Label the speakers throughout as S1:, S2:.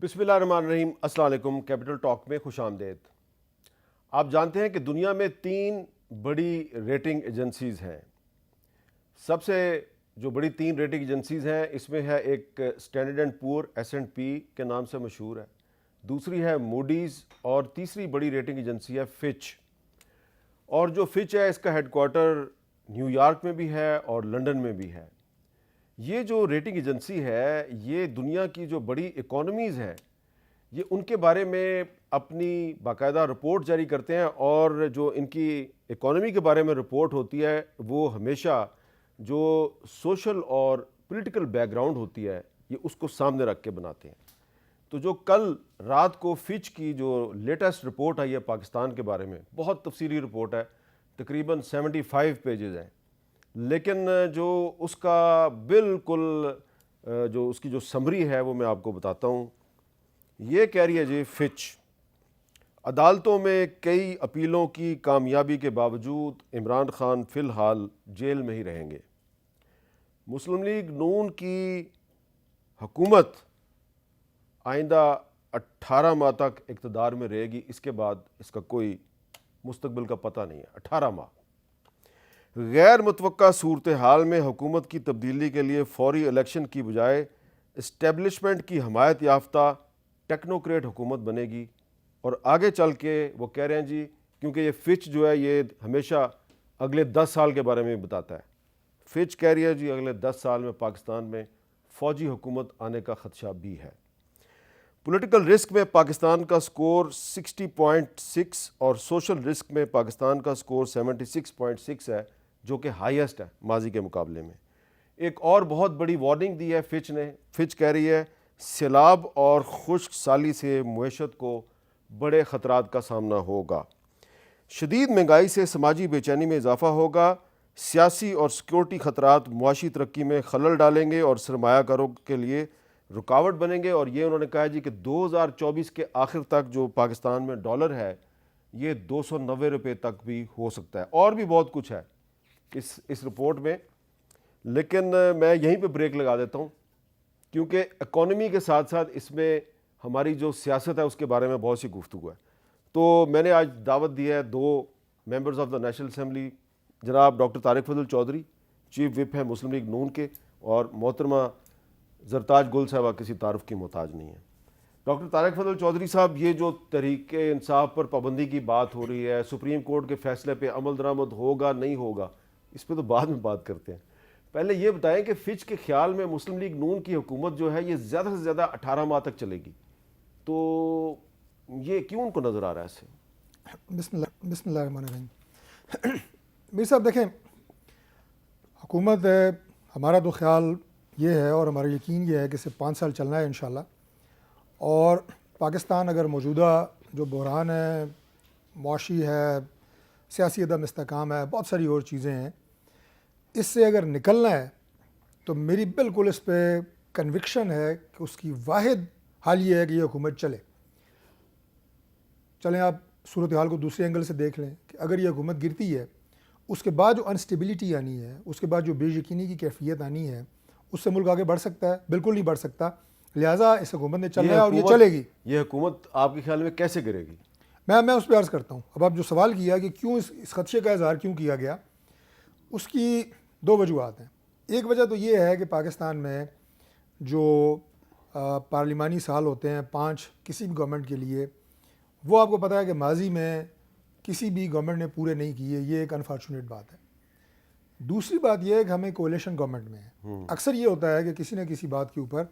S1: بسم اللہ الرحمن الرحیم۔ السلام علیکم۔ کیپٹل ٹاک میں خوش آمدید۔ آپ جانتے ہیں کہ دنیا میں 3 بڑی ریٹنگ ایجنسیز ہیں۔ سب سے جو بڑی 3 ریٹنگ ایجنسیز ہیں اس میں ہے ایک اسٹینڈرڈ اینڈ پور S&P کے نام سے مشہور ہے، دوسری ہے موڈیز اور تیسری بڑی ریٹنگ ایجنسی ہے فچ۔ اور جو فچ ہے اس کا ہیڈ کوارٹر نیو یارک میں بھی ہے اور لنڈن میں بھی ہے۔ یہ جو ریٹنگ ایجنسی ہے یہ دنیا کی جو بڑی اکانومیز ہیں یہ ان کے بارے میں اپنی باقاعدہ رپورٹ جاری کرتے ہیں، اور جو ان کی اکانومی کے بارے میں رپورٹ ہوتی ہے وہ ہمیشہ جو سوشل اور پولیٹیکل بیک گراؤنڈ ہوتی ہے یہ اس کو سامنے رکھ کے بناتے ہیں۔ تو جو کل رات کو فچ کی جو لیٹسٹ رپورٹ آئی ہے پاکستان کے بارے میں، بہت تفصیلی رپورٹ ہے، تقریباً 75 پیجز ہیں، لیکن جو اس کا بالکل جو اس کی جو سمری ہے وہ میں آپ کو بتاتا ہوں۔ یہ کہہ رہی ہے جی فچ، عدالتوں میں کئی اپیلوں کی کامیابی کے باوجود عمران خان فی الحال جیل میں ہی رہیں گے۔ مسلم لیگ نون کی حکومت آئندہ 18 ماہ تک اقتدار میں رہے گی، اس کے بعد اس کا کوئی مستقبل کا پتہ نہیں ہے۔ 18 ماہ غیر متوقع صورتحال میں حکومت کی تبدیلی کے لیے فوری الیکشن کی بجائے اسٹیبلشمنٹ کی حمایت یافتہ ٹیکنوکریٹ حکومت بنے گی۔ اور آگے چل کے وہ کہہ رہے ہیں جی، کیونکہ یہ فچ جو ہے یہ ہمیشہ اگلے 10 سال کے بارے میں بتاتا ہے، فچ کہہ رہی ہے جی اگلے 10 سال میں پاکستان میں فوجی حکومت آنے کا خدشہ بھی ہے۔ پولیٹیکل رسک میں پاکستان کا سکور 60.6 اور سوشل رسک میں پاکستان کا سکور 76.6 ہے، جو کہ ہائیسٹ ہے ماضی کے مقابلے میں۔ ایک اور بہت بڑی وارننگ دی ہے فچ نے۔ فچ کہہ رہی ہے سیلاب اور خشک سالی سے معیشت کو بڑے خطرات کا سامنا ہوگا، شدید مہنگائی سے سماجی بے چینی میں اضافہ ہوگا، سیاسی اور سیکورٹی خطرات معاشی ترقی میں خلل ڈالیں گے اور سرمایہ کاروں کے لیے رکاوٹ بنیں گے۔ اور یہ انہوں نے کہا جی کہ 2024 کے آخر تک جو پاکستان میں ڈالر ہے یہ 290 روپے تک بھی ہو سکتا ہے۔ اور بھی بہت کچھ ہے اس رپورٹ میں، لیکن میں یہیں پہ بریک لگا دیتا ہوں، کیونکہ اکانومی کے ساتھ ساتھ اس میں ہماری جو سیاست ہے اس کے بارے میں بہت سی گفتگو ہے۔ تو میں نے آج دعوت دی ہے 2 members of the national assembly, جناب ڈاکٹر طارق فضل چودھری چیف وپ ہیں مسلم لیگ نون کے، اور محترمہ زرتاج گل صاحبہ کسی تعارف کی محتاج نہیں ہے۔ ڈاکٹر طارق فضل چودھری صاحب، یہ جو تحریک انصاف پر پابندی کی بات ہو رہی ہے، سپریم کورٹ کے فیصلے پہ عمل درآمد ہوگا نہیں ہوگا، اس پہ تو بعد میں بات کرتے ہیں۔ پہلے یہ بتائیں کہ فچ کے خیال میں مسلم لیگ نون کی حکومت جو ہے یہ زیادہ سے زیادہ 18 ماہ تک چلے گی، تو یہ کیوں ان کو نظر آ رہا ہے اس سے؟
S2: بسم اللہ الرحمن الرحیم۔ میر صاحب دیکھیں، حکومت ہے، ہمارا تو خیال یہ ہے اور ہمارا یقین یہ ہے کہ صرف 5 سال چلنا ہے انشاءاللہ، اور پاکستان اگر موجودہ جو بحران ہے، معاشی ہے، سیاسی عدم استحکام ہے، بہت ساری اور چیزیں ہیں، اس سے اگر نکلنا ہے تو میری بالکل اس پہ کنوکشن ہے کہ اس کی واحد حل یہ ہے کہ یہ حکومت چلیں آپ صورتحال کو دوسرے اینگل سے دیکھ لیں کہ اگر یہ حکومت گرتی ہے، اس کے بعد جو انسٹیبلٹی آنی ہے، اس کے بعد جو بے یقینی کی کیفیت آنی ہے، اس سے ملک آگے بڑھ سکتا ہے؟ بالکل نہیں بڑھ سکتا۔ لہٰذا اس حکومت نے چلنا ہے اور یہ چلے گی۔
S1: یہ حکومت آپ کے خیال میں کیسے گرے گی؟
S2: میں اس پہ عرض کرتا ہوں۔ اب آپ جو سوال کیا کہ کیوں اس خدشے کا اظہار کیوں کیا گیا، اس کی 2 وجوہات ہیں۔ ایک وجہ تو یہ ہے کہ پاکستان میں جو پارلیمانی سال ہوتے ہیں 5 کسی بھی گورنمنٹ کے لیے، وہ آپ کو پتہ ہے کہ ماضی میں کسی بھی گورنمنٹ نے پورے نہیں کیے، یہ ایک انفارچونیٹ بات ہے۔ دوسری بات یہ ہے کہ ہمیں کولیشن گورنمنٹ میں ہے۔ اکثر یہ ہوتا ہے کہ کسی نہ کسی بات کے اوپر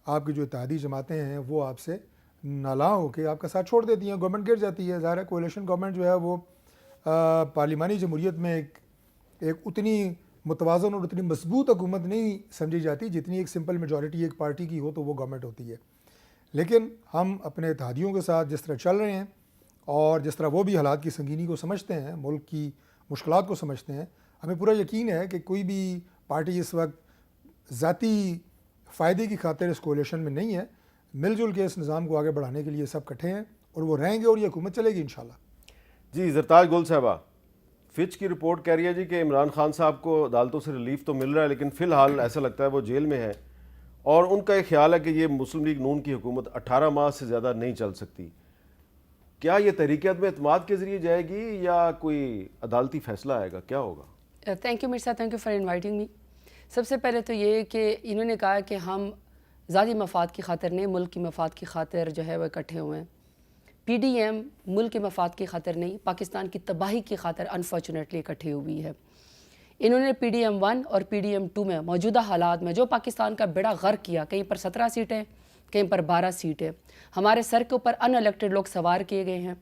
S2: آپ کی جو اتحادی جماعتیں ہیں وہ آپ سے نالاں ہو کے آپ کا ساتھ چھوڑ دیتی ہیں، گورنمنٹ گر جاتی ہے۔ ظاہر ہے کولیشن گورنمنٹ جو ہے وہ پارلیمانی جمہوریت میں ایک اتنی متوازن اور اتنی مضبوط حکومت نہیں سمجھی جاتی جتنی ایک سمپل میجورٹی ایک پارٹی کی ہو تو وہ گورنمنٹ ہوتی ہے۔ لیکن ہم اپنے اتحادیوں کے ساتھ جس طرح چل رہے ہیں اور جس طرح وہ بھی حالات کی سنگینی کو سمجھتے ہیں، ملک کی مشکلات کو سمجھتے ہیں، ہمیں پورا یقین ہے کہ کوئی بھی پارٹی اس وقت ذاتی فائدے کی خاطر اس کولیشن میں نہیں ہے۔ مل جل کے اس نظام کو آگے بڑھانے کے لیے سب کٹھے ہیں اور وہ رہیں گے اور یہ حکومت چلے گی انشاءاللہ۔
S1: جی زرتاج گل صاحبہ، فچ کی رپورٹ کہہ رہی ہے جی کہ عمران خان صاحب کو عدالتوں سے ریلیف تو مل رہا ہے، لیکن فی الحال ایسا لگتا ہے وہ جیل میں ہے، اور ان کا یہ خیال ہے کہ یہ مسلم لیگ نون کی حکومت 18 ماہ سے زیادہ نہیں چل سکتی. کیا یہ تحریک عدم اعتماد کے ذریعے جائے گی یا کوئی عدالتی فیصلہ آئے گا؟ کیا ہوگا؟
S3: Thank you Mirza, thank you for inviting me. سب سے پہلے تو یہ کہ انہوں نے کہا کہ ہم ذاتی مفاد کی خاطر نہیں، ملک کی مفاد کی خاطر جو ہے وہ اکٹھے ہوئے ہیں. پی ڈی ایم ملک کے مفاد کی خاطر نہیں، پاکستان کی تباہی کی خاطر انفارچونیٹلی اکٹھی ہوئی ہے. انہوں نے پی ڈی ایم 1 اور پی ڈی ایم 2 میں موجودہ حالات میں جو پاکستان کا بیڑا غرق کیا، کہیں پر 17 سیٹیں، کہیں پر 12 سیٹیں، ہمارے سر کے اوپر ان الیکٹڈ لوگ سوار کیے گئے ہیں،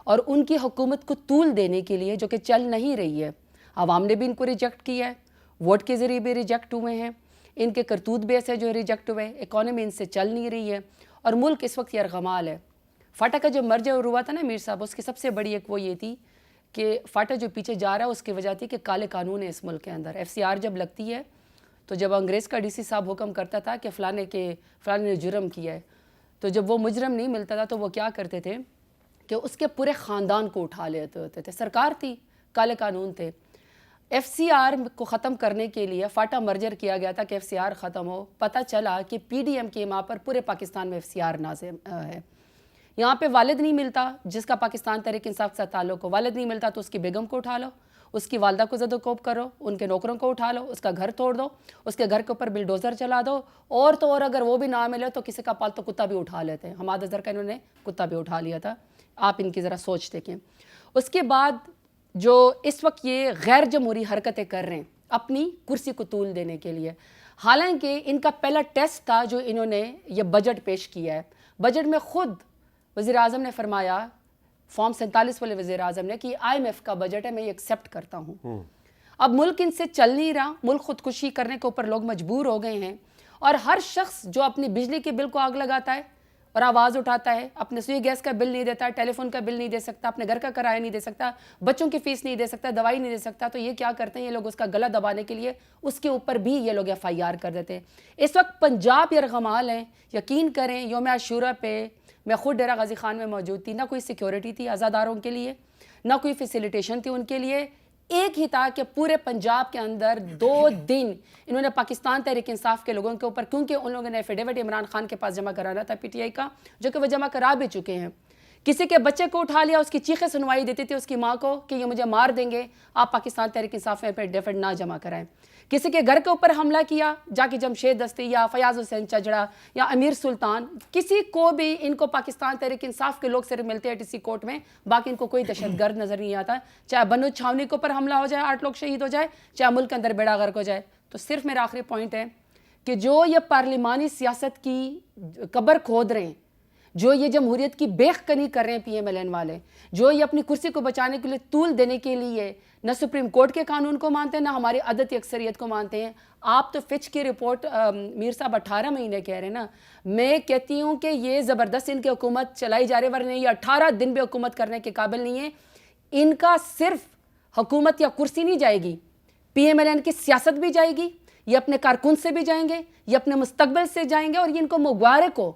S3: اور ان کی حکومت کو طول دینے کے لیے جو کہ چل نہیں رہی ہے. عوام نے بھی ان کو ریجیکٹ کیا ہے، ووٹ کے ذریعے بھی ریجیکٹ ہوئے ہیں، ان کے کرتوت بھی ایسے جو ریجیکٹ ہوئے، اکانومی ان سے چل نہیں رہی ہے، اور ملک اس وقت یرغمال ہے. فاٹا کا جو مرجع ہوا تھا نا میر صاحب، اس کی سب سے بڑی ایک وہ یہ تھی کہ فاٹا جو پیچھے جا رہا ہے اس کی وجہ تھی کہ کالے قانون ہے اس ملک کے اندر. ایف سی آر جب لگتی ہے تو جب انگریز کا ڈی سی صاحب حکم کرتا تھا کہ فلانے نے جرم کیا ہے، تو جب وہ مجرم نہیں ملتا تھا تو وہ کیا کرتے تھے کہ اس کے پورے خاندان کو اٹھا لیتے ہوتے تھے. سرکار تھی، کالے قانون تھے. ایف سی آر کو ختم کرنے کے لیے فاٹا مرجر کیا گیا تھا کہ ایف سی آر ختم ہو. پتہ چلا کہ پی ڈی ایم کے ماں پر پورے پاکستان میں ایف سی آر نازم ہے. یہاں پہ والد نہیں ملتا جس کا پاکستان تحریک انصاف کے ساتھ تعلق ہو، والد نہیں ملتا تو اس کی بیگم کو اٹھا لو، اس کی والدہ کو زد و کوب کرو، ان کے نوکروں کو اٹھا لو، اس کا گھر توڑ دو، اس کے گھر کے اوپر بلڈوزر چلا دو، اور تو اور اگر وہ بھی نہ ملے تو کسی کا پالتو کتا بھی اٹھا لیتے ہیں. حماد اظہر کا انہوں نے کتا بھی اٹھا لیا تھا. آپ ان کی ذرا سوچ دیکھیں. اس کے بعد جو اس وقت یہ غیر جمہوری حرکتیں کر رہے ہیں اپنی کرسی کو طول دینے کے لیے، حالانکہ ان کا پہلا ٹیسٹ تھا جو انہوں نے یہ بجٹ پیش کیا ہے. بجٹ میں خود وزیر اعظم نے فرمایا، فارم 47 والے وزیر اعظم نے، کہ آئی ایم ایف کا بجٹ ہے، میں یہ ایکسیپٹ کرتا ہوں. اب ملک ان سے چل نہیں رہا، ملک خودکشی کرنے کے اوپر لوگ مجبور ہو گئے ہیں، اور ہر شخص جو اپنی بجلی کے بل کو آگ لگاتا ہے اور آواز اٹھاتا ہے، اپنے سوئی گیس کا بل نہیں دیتا، ٹیلی فون کا بل نہیں دے سکتا، اپنے گھر کا کرایہ نہیں دے سکتا، بچوں کی فیس نہیں دے سکتا، دوائی نہیں دے سکتا، تو یہ کیا کرتے ہیں یہ لوگ؟ اس کا گلا دبانے کے لیے اس کے اوپر بھی یہ لوگ ایف آئی آر کر دیتے ہیں. اس وقت پنجاب یرغمال ہیں. یقین کریں یوم عاشورہ پہ میں خود ڈیرہ غازی خان میں موجود تھی، نہ کوئی سیکیورٹی تھی آزاداروں کے لیے، نہ کوئی فیسیلیٹیشن تھی ان کے لیے. ایک ہی تھا کہ پورے پنجاب کے اندر 2 دن انہوں نے پاکستان تحریک انصاف کے لوگوں کے اوپر، کیونکہ ان لوگوں نے ایفیڈیوٹ عمران خان کے پاس جمع کرانا تھا پی ٹی آئی کا، جو کہ وہ جمع کرا بھی چکے ہیں. کسی کے بچے کو اٹھا لیا، اس کی چیخیں سنوائی دیتی تھی اس کی ماں کو کہ یہ مجھے مار دیں گے، آپ پاکستان تحریک انصاف میں ایفیڈیوٹ نہ جمع کرائیں. کسی کے گھر کے اوپر حملہ کیا، جا کے جمشید دستی یا فیاض حسین چجڑا یا امیر سلطان، کسی کو بھی ان کو پاکستان تحریک انصاف کے لوگ صرف ملتے ہیں ٹی سی کورٹ میں، باقی ان کو کوئی دہشت گرد نظر نہیں آتا. چاہے بنو چھاونی کے اوپر حملہ ہو جائے، 8 لوگ شہید ہو جائے، چاہے ملک کے اندر بیڑا غرق ہو جائے. تو صرف میرا آخری پوائنٹ ہے کہ جو یہ پارلیمانی سیاست کی قبر کھود رہے ہیں، جو یہ جمہوریت کی بیخ کنی کر رہے ہیں پی ایم ایل این والے، جو یہ اپنی کرسی کو بچانے کے لیے طول دینے کے لیے نہ سپریم کورٹ کے قانون کو مانتے ہیں نہ ہماری عدتی اکثریت کو مانتے ہیں. آپ تو فچ کی رپورٹ میر صاحب 18 مہینے کہہ رہے ہیں نا، میں کہتی ہوں کہ یہ زبردست ان کی حکومت چلائی جا رہی ہے، ورنہ یہ 18 دن بھی حکومت کرنے کے قابل نہیں ہے. ان کا صرف حکومت یا کرسی نہیں جائے گی، پی ایم ایل این کی سیاست بھی جائے گی، یہ اپنے کارکن سے بھی جائیں گے، یہ اپنے مستقبل سے جائیں گے. اور یہ ان کو مغوارے کو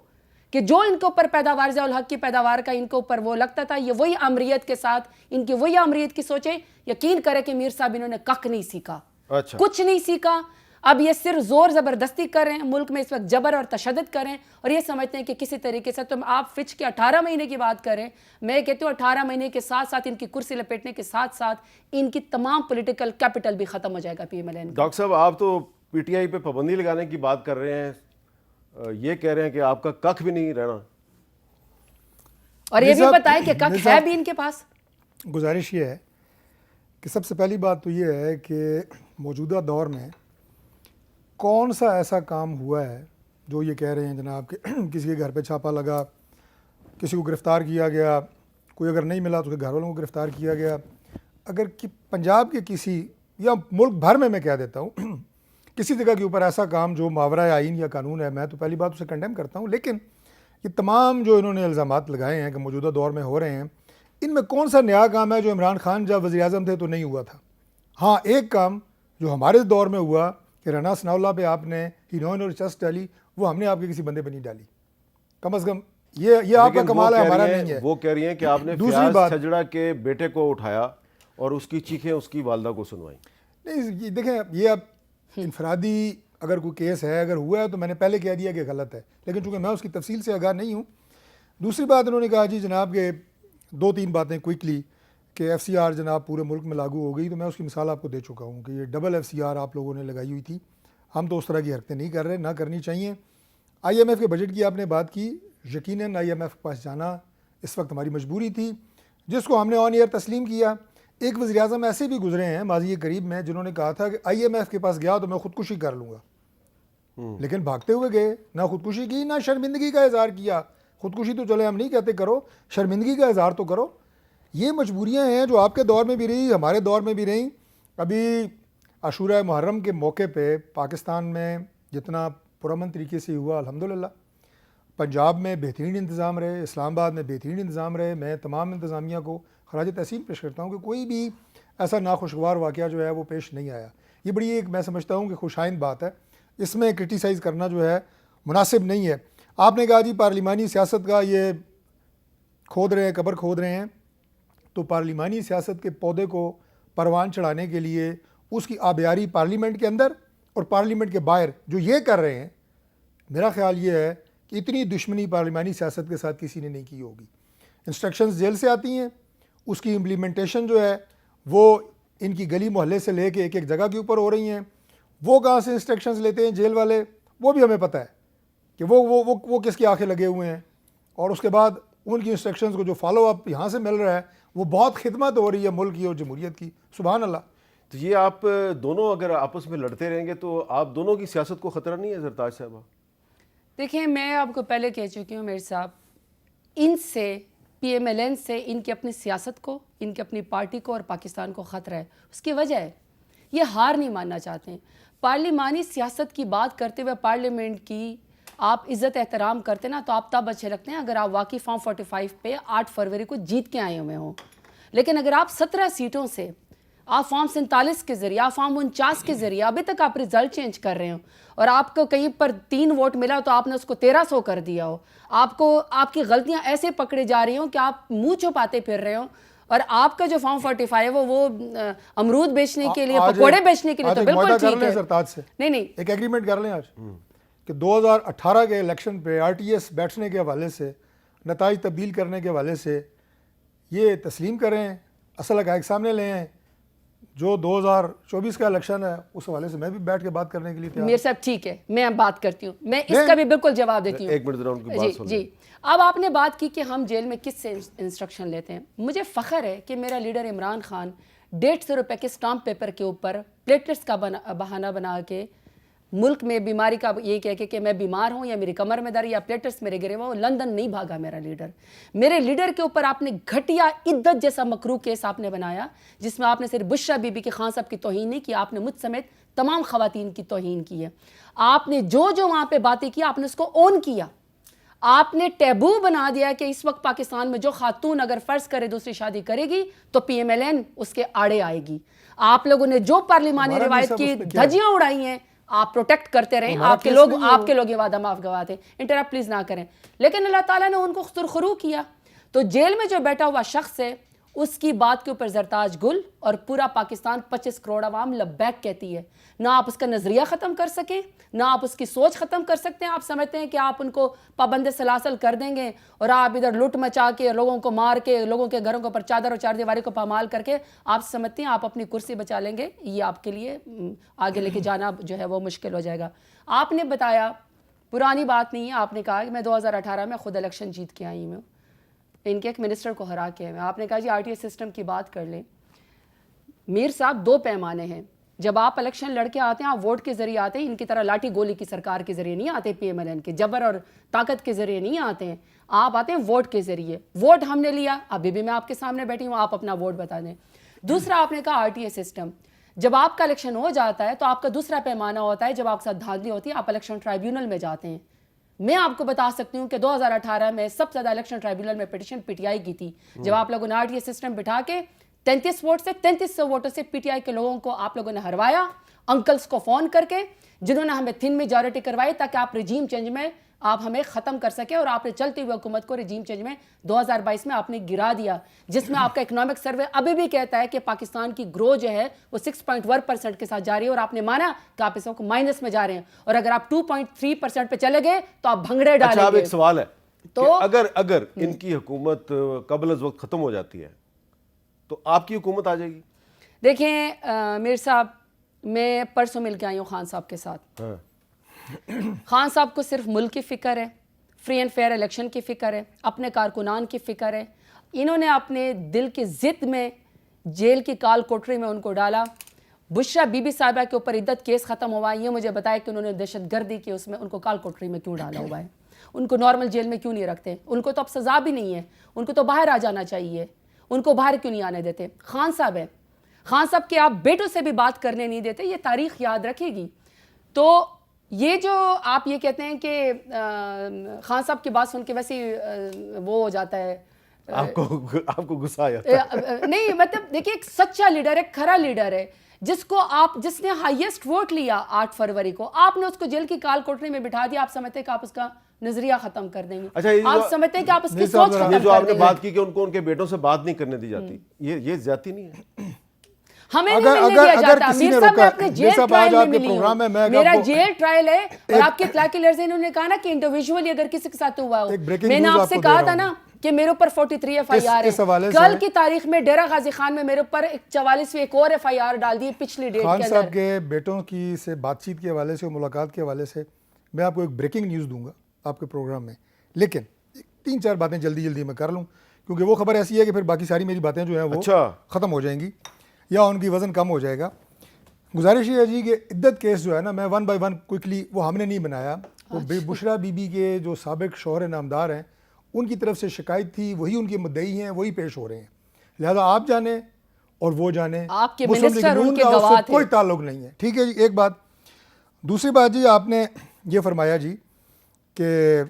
S3: کہ جو ان کے اوپر پیداوار ضیاء الحق کی پیداوار کا ان کے اوپر وہ لگتا تھا، یہ وہی امریت کے ساتھ ان کی وہی امریت کی سوچیں. یقین کرے کہ میر صاحب انہوں نے کک نہیں سیکھا، کچھ نہیں سیکھا. اب یہ صرف زور زبردستی کر رہے ہیں، ملک میں اس وقت جبر اور تشدد کر رہے ہیں، اور یہ سمجھتے ہیں کہ کسی طریقے سے تم آپ فچ کے 18 مہینے کی بات کریں، میں کہتی ہوں 18 مہینے کے ساتھ ساتھ ان کی کرسی لپیٹنے کے ساتھ ساتھ ان کی تمام پولیٹیکل کیپٹل بھی ختم ہو جائے گا P M L N.
S1: Doctor صاحب آپ تو پی ٹی آئی پہ پابندی لگانے کی بات کر رہے ہیں، یہ کہہ رہے ہیں کہ آپ کا کک بھی نہیں رہنا،
S3: اور یہ بھی بتائیں کہ کک ہے بھی ان کے پاس.
S2: گزارش یہ ہے کہ سب سے پہلی بات تو یہ ہے کہ موجودہ دور میں کون سا ایسا کام ہوا ہے جو یہ کہہ رہے ہیں جناب کہ کسی کے گھر پہ چھاپا لگا، کسی کو گرفتار کیا گیا، کوئی اگر نہیں ملا تو اس کے گھر والوں کو گرفتار کیا گیا. اگر کہ پنجاب کے کسی یا ملک بھر میں کہہ دیتا ہوں کسی جگہ کے اوپر ایسا کام جو ماورائے آئین یا قانون ہے، میں تو پہلی بات اسے کنڈیم کرتا ہوں. لیکن یہ تمام جو انہوں نے الزامات لگائے ہیں کہ موجودہ دور میں ہو رہے ہیں، ان میں کون سا نیا کام ہے جو عمران خان جب وزیر اعظم تھے تو نہیں ہوا تھا؟ ہاں ایک کام جو ہمارے دور میں ہوا کہ رانا ثناء اللہ پہ آپ نے ہینوئن اور چسٹ ڈالی، وہ ہم نے آپ کے کسی بندے پہ نہیں ڈالی. کم از کم یہ آپ کا کمال ہے، ہمارا نہیں ہے.
S1: وہ کہہ رہی ہیں کہ آپ نے فیاض چھجڑا کے بیٹے کو اٹھایا اور اس کی چیخیں اس کی والدہ کو سنوائیں.
S2: نہیں دیکھیں، یہ اب انفرادی اگر کوئی کیس ہے، اگر ہوا ہے تو میں نے پہلے کہہ دیا کہ غلط ہے، لیکن چونکہ میں اس کی تفصیل سے آگاہ نہیں ہوں. دوسری بات انہوں نے کہا جی جناب کہ 2-3 باتیں کوئکلی کہ ایف سی آر جناب پورے ملک میں لاگو ہو گئی، تو میں اس کی مثال آپ کو دے چکا ہوں کہ یہ ڈبل ایف سی آر آپ لوگوں نے لگائی ہوئی تھی. ہم تو اس طرح کی حرکتیں نہیں کر رہے، نہ کرنی چاہیے. آئی ایم ایف کے بجٹ کی آپ نے بات کی، یقیناً آئی ایم ایف کے پاس جانا اس وقت ہماری مجبوری تھی، جس کو ہم نے آن ایئر تسلیم کیا. ایک وزیر اعظم ایسے بھی گزرے ہیں ماضی قریب میں جنہوں نے کہا تھا کہ آئی ایم ایف کے پاس گیا تو میں خودکشی کر لوں گا، لیکن بھاگتے ہوئے گئے، نہ خودکشی کی نہ شرمندگی کا اظہار کیا. خودکشی تو چلے ہم نہیں کہتے کرو، شرمندگی کا اظہار تو کرو. یہ مجبوریاں ہیں جو آپ کے دور میں بھی رہی، ہمارے دور میں بھی رہیں. ابھی عاشورہ محرم کے موقع پہ پاکستان میں جتنا پرامن طریقے سے ہوا الحمدللہ، پنجاب میں بہترین انتظام رہے، اسلام آباد میں بہترین انتظام رہے. میں تمام انتظامیہ کو خراج تحسین پیش کرتا ہوں کہ کوئی بھی ایسا ناخوشگوار واقعہ جو ہے وہ پیش نہیں آیا. یہ بڑی ایک میں سمجھتا ہوں کہ خوشائند بات ہے، اس میں کرٹیسائز کرنا جو ہے مناسب نہیں ہے. آپ نے کہا جی پارلیمانی سیاست کا یہ کھود رہے ہیں، قبر کھود رہے ہیں، تو پارلیمانی سیاست کے پودے کو پروان چڑھانے کے لیے اس کی آبیاری پارلیمنٹ کے اندر اور پارلیمنٹ کے باہر جو یہ کر رہے ہیں، میرا خیال یہ ہے کہ اتنی دشمنی پارلیمانی سیاست کے ساتھ کسی نے نہیں کی ہوگی. انسٹرکشنز جیل سے آتی ہیں، اس کی امپلیمنٹیشن جو ہے وہ ان کی گلی محلے سے لے کے ایک جگہ کے اوپر ہو رہی ہیں. وہ کہاں سے انسٹرکشنز لیتے ہیں جیل والے، وہ بھی ہمیں پتہ ہے کہ وہ کس کے آنکھیں لگے ہوئے ہیں. اور اس کے بعد ان کی انسٹرکشنز کو جو فالو اپ یہاں سے مل رہا ہے وہ بہت خدمت ہو رہی ہے ملک کی اور جمہوریت کی. سبحان اللہ.
S1: تو یہ آپ دونوں اگر آپس میں لڑتے رہیں گے تو آپ دونوں کی سیاست کو خطرہ نہیں ہے زرتاج صاحبہ؟
S3: دیکھیں میں آپ کو پہلے کہہ چکی ہوں میر صاحب، ان سے پی ایم ایل این سے ان کی اپنی سیاست کو، ان کی اپنی پارٹی کو اور پاکستان کو خطرہ ہے. اس کی وجہ ہے یہ ہار نہیں ماننا چاہتے ہیں. پارلیمانی سیاست کی بات کرتے ہوئے پارلیمنٹ کی آپ عزت احترام کرتے نا تو آپ تب اچھے لگتے ہیں اگر آپ واقعی فارم 45 پہ 8 فروری کو جیت کے آئے ہوئے ہوں. لیکن اگر آپ 17 سیٹوں سے آپ فارم 47 کے ذریعے، آپ فارم 49 کے ذریعے ابھی تک آپ رزلٹ چینج کر رہے ہو اور آپ کو کہیں پر 3 ووٹ ملا تو آپ نے اس کو 1300 کر دیا ہو، آپ کو آپ کی غلطیاں ایسے پکڑے جا رہی ہوں کہ آپ منہ چھپاتے پھر رہے ہو، اور آپ کا جو فارم 45 ہے وہ امرود بیچنے کے لیے، پکوڑے بیچنے کے لیے تو بالکل ٹھیک ہے.
S2: سرتاج سے
S3: نہیں
S2: ایک ایگریمنٹ کر لیں آج کہ 2018 کے الیکشن پہ آر ٹی ایس بیٹھنے کے حوالے سے، نتائج تبدیل کرنے کے حوالے سے یہ تسلیم کریں، اصل حقائق سامنے لیں ہیں. جو 2024 کا الیکشن ہے اس حوالے سے میں بھی بیٹھ کے بات کرنے کے لیے تیار.
S3: میر صاحب ٹھیک ہے، میں بات کرتی ہوں، میں اس کا بھی بالکل جواب دیتی ہوں.
S1: ایک منٹ ذرا ان کی بات سن لیں.
S3: جی اب آپ نے بات کی کہ ہم جیل میں کس سے انسٹرکشن لیتے ہیں. مجھے فخر ہے کہ میرا لیڈر عمران خان 150 روپے کے اسٹامپ پیپر کے اوپر پلیٹلیٹس کا بہانہ بنا کے ملک میں بیماری کا یہ کہہ کہ میں بیمار ہوں یا میری کمر میں درد یا پلیٹلیٹس میرے گرے وہ لندن نہیں بھاگا. میرے لیڈر کے اوپر آپ نے گھٹیا عدت جیسا مکروہ کیس آپ نے بنایا جس میں آپ نے صرف بشرا بی بی کے خان صاحب کی توہین نہیں کی، آپ نے مجھ سمیت تمام خواتین کی توہین کی ہے. آپ نے جو وہاں پہ باتیں کی آپ نے اس کو اون کیا. آپ نے ٹیبو بنا دیا کہ اس وقت پاکستان میں جو خاتون اگر فرض کرے دوسری شادی کرے گی تو پی ایم ایل این اس کے آڑے آئے گی. آپ لوگوں نے جو پارلیمانی روایت کی دھجیاں اڑائی ہیں آپ پروٹیکٹ کرتے رہیں. آپ کے لوگ یہ وعدہ معاف گواتے ہیں. انٹرپٹ پلیز نہ کریں. لیکن اللہ تعالیٰ نے ان کو سرخرو کیا. تو جیل میں جو بیٹھا ہوا شخص ہے اس کی بات کے اوپر زرتاج گل اور پورا پاکستان 25 کروڑ عوام لبیک کہتی ہے. نہ آپ اس کا نظریہ ختم کر سکیں، نہ آپ اس کی سوچ ختم کر سکتے ہیں. آپ سمجھتے ہیں کہ آپ ان کو پابند سلاسل کر دیں گے اور آپ ادھر لٹ مچا کے لوگوں کو مار کے لوگوں کے گھروں کے اوپر چادر اور چار دیواری کو پامال کر کے آپ سمجھتے ہیں آپ اپنی کرسی بچا لیں گے. یہ آپ کے لیے آگے لے کے جانا جو ہے وہ مشکل ہو جائے گا. آپ نے بتایا پرانی بات نہیں ہے، آپ نے کہا کہ میں 2018 میں خود الیکشن جیت کے آئی ہوں، ان کے ایک منسٹر کو ہرا کے. آپ نے کہا جی آر ٹی ایس سسٹم کی بات کر لیں. میر صاحب 2 پیمانے ہیں. جب آپ الیکشن لڑ کے آتے ہیں آپ ووٹ کے ذریعے آتے ہیں، ان کی طرح لاٹھی گولی کی سرکار کے ذریعے نہیں آتے، پی ایم ایل این کے جبر اور طاقت کے ذریعے نہیں آتے ہیں. آپ آتے ہیں ووٹ کے ذریعے. ووٹ ہم نے لیا، ابھی بھی میں آپ کے سامنے بیٹھی ہوں، آپ اپنا ووٹ بتا دیں. دوسرا آپ نے کہا آر ٹی ایس سسٹم. جب آپ کا الیکشن ہو جاتا ہے تو آپ کا دوسرا پیمانہ ہوتا ہے، جب آپ کے ساتھ دھاندلی ہوتی ہے آپ الیکشن ٹرائیبیونل میں جاتے ہیں. میں آپ کو بتا سکتی ہوں کہ 2018 میں سب سے زیادہ الیکشن ٹرائیبیونل میں پیٹیشن پی ٹی آئی کی تھی. جب آپ لوگوں نے آر ٹی ایس سسٹم بٹھا کے 33 ووٹ سے 3300 ووٹوں سے پی ٹی آئی کے لوگوں کو آپ لوگوں نے ہروایا، انکلز کو فون کر کے جنہوں نے ہمیں تھن میجارٹی کروائی تاکہ آپ رجیم چینج میں آپ ہمیں ختم کر سکے, اور آپ نے چلتی ہوئی حکومت کو رجیم چینج میں 2022 میں آپ نے گرا دیا, جس میں آپ کا اکنامک سروے ابھی بھی کہتا ہے کہ پاکستان کی گرو جو ہے وہ 6.1% کے ساتھ جاری ہے, اور آپ نے مانا کہ آپ اس وقت مائنس میں جا رہے ہیں, اور اگر آپ 2.3% پہ چلے گئے تو آپ بھنگڑے ڈالیں
S1: اچھا, اب
S3: گے.
S1: ایک سوال ہے
S3: تو
S1: کہ اگر ان کی حکومت قبل از وقت ختم ہو جاتی ہے تو آپ کی حکومت آ جائے گی؟
S3: دیکھیں میر صاحب, میں پرسوں مل کے آئی ہوں خان صاحب کے ساتھ. خان صاحب کو صرف ملک کی فکر ہے, فری اینڈ فیئر الیکشن کی فکر ہے, اپنے کارکنان کی فکر ہے. انہوں نے اپنے دل کی ضد میں جیل کی کال کوٹری میں ان کو ڈالا. بشرا بی بی صاحبہ کے اوپر عدت کیس ختم ہوا ہے, یہ مجھے بتایا کہ انہوں نے دہشت گردی کی اس میں ان کو کال کوٹری میں کیوں ڈالا ہوا ہے, ان کو نارمل جیل میں کیوں نہیں رکھتے, ان کو تو اب سزا بھی نہیں ہے, ان کو تو باہر آ جانا چاہیے, ان کو باہر کیوں نہیں آنے دیتے. خان صاحب ہے, خان صاحب کے آپ بیٹوں سے بھی بات کرنے نہیں دیتے, یہ تاریخ یاد رکھے گی. تو یہ جو آپ یہ کہتے ہیں کہ خان صاحب کی بات سن کے ویسے وہ ہو جاتا ہے,
S1: آپ کو غصہ آیا
S3: نہیں مطلب دیکھیے ایک سچا لیڈر ہے, کھرا لیڈر ہے, جس نے ہائیسٹ ووٹ لیا 8 فروری کو, آپ نے اس کو جیل کی کال کوٹری میں بٹھا دیا. آپ سمجھتے ہیں کہ آپ اس کا نظریہ ختم کر دیں گے, آپ سمجھتے ہیں کہ آپ اس کی سوچ ختم
S1: یہ جو آپ
S3: کر
S1: نے
S3: دیں گے.
S1: بات کی کہ ان کو ان کے بیٹوں سے بات نہیں کرنے دی جاتی, یہ زیادتی نہیں ہے؟
S3: ہمیں نہیں ملنے دیا جاتا. میر صاحب میں اپنے جیل ٹرائل میں ملی ہوں, میرا جیل ٹرائل ہے, اور آپ کے اطلاع کے لرزے انہوں نے کہا نا کہ انڈیویجولی اگر کسی کے ساتھ ہوا ہو, میں نے آپ سے کہا تھا نا کہ میرے اوپر 43 ایف آئی آر ہے. کل کی تاریخ میں ڈیرہ غازی خان میں میرے اوپر 44ویں ایک اور ایف آئی آر ڈال دی پچھلی ڈیٹ کے اندر.
S2: خان صاحب کے بیٹوں کی سے بات چیت کے حوالے سے, ملاقات کے حوالے سے میں آپ کو ایک بریکنگ نیوز دوں گا آپ کے پروگرام میں, لیکن 3-4 باتیں جلدی میں کر لوں, کیونکہ وہ خبر ایسی ہے کہ پھر باقی ساری میری باتیں جو ہیں وہ ختم ہو جائیں گی یا ان کی وزن کم ہو جائے گا. گزارش یہ ہے جی کہ عدت کیس جو ہے نا, میں 1 بائی 1 کوئکلی, وہ ہم نے نہیں بنایا, وہ بشرا بی بی کے جو سابق شوہر نامدار ہیں ان کی طرف سے شکایت تھی, وہی ان کے مدعی ہیں, وہی پیش ہو رہے ہیں. لہذا آپ جانیں اور وہ جانیں,
S3: آپ کے
S2: مسلم لیگ
S3: منسٹر ان
S2: نون
S3: کے
S2: کا اس
S3: گواہ
S2: سے
S3: تھے.
S2: کوئی تعلق نہیں ہے. ٹھیک ہے جی, ایک بات. دوسری بات جی, آپ نے یہ فرمایا جی کہ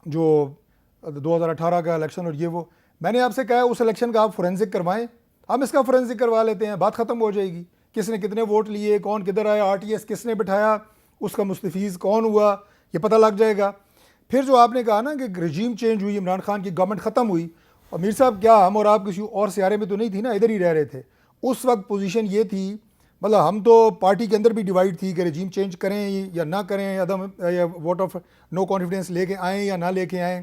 S2: جو 2018 کا الیکشن اور یہ وہ, میں نے آپ سے کہا اس الیکشن کا آپ فورینزک کروائیں, ہم اس کا فورینزک کروا لیتے ہیں, بات ختم ہو جائے گی. کس نے کتنے ووٹ لیے, کون کدھر آیا, آر ٹی ایس کس نے بٹھایا, اس کا مستفیض کون ہوا, یہ پتہ لگ جائے گا. پھر جو آپ نے کہا نا کہ رجیم چینج ہوئی, عمران خان کی گورنمنٹ ختم ہوئی, اور میر صاحب کیا ہم اور آپ کسی اور سیارے میں تو نہیں تھی نا, ادھر ہی رہ رہے تھے. اس وقت پوزیشن یہ تھی, مطلب ہم تو پارٹی کے اندر بھی ڈیوائیڈ تھی کہ رجیم چینج کریں یا نہ کریں, یا ووٹ آف نو کانفیڈنس لے کے آئیں یا نہ لے کے آئیں.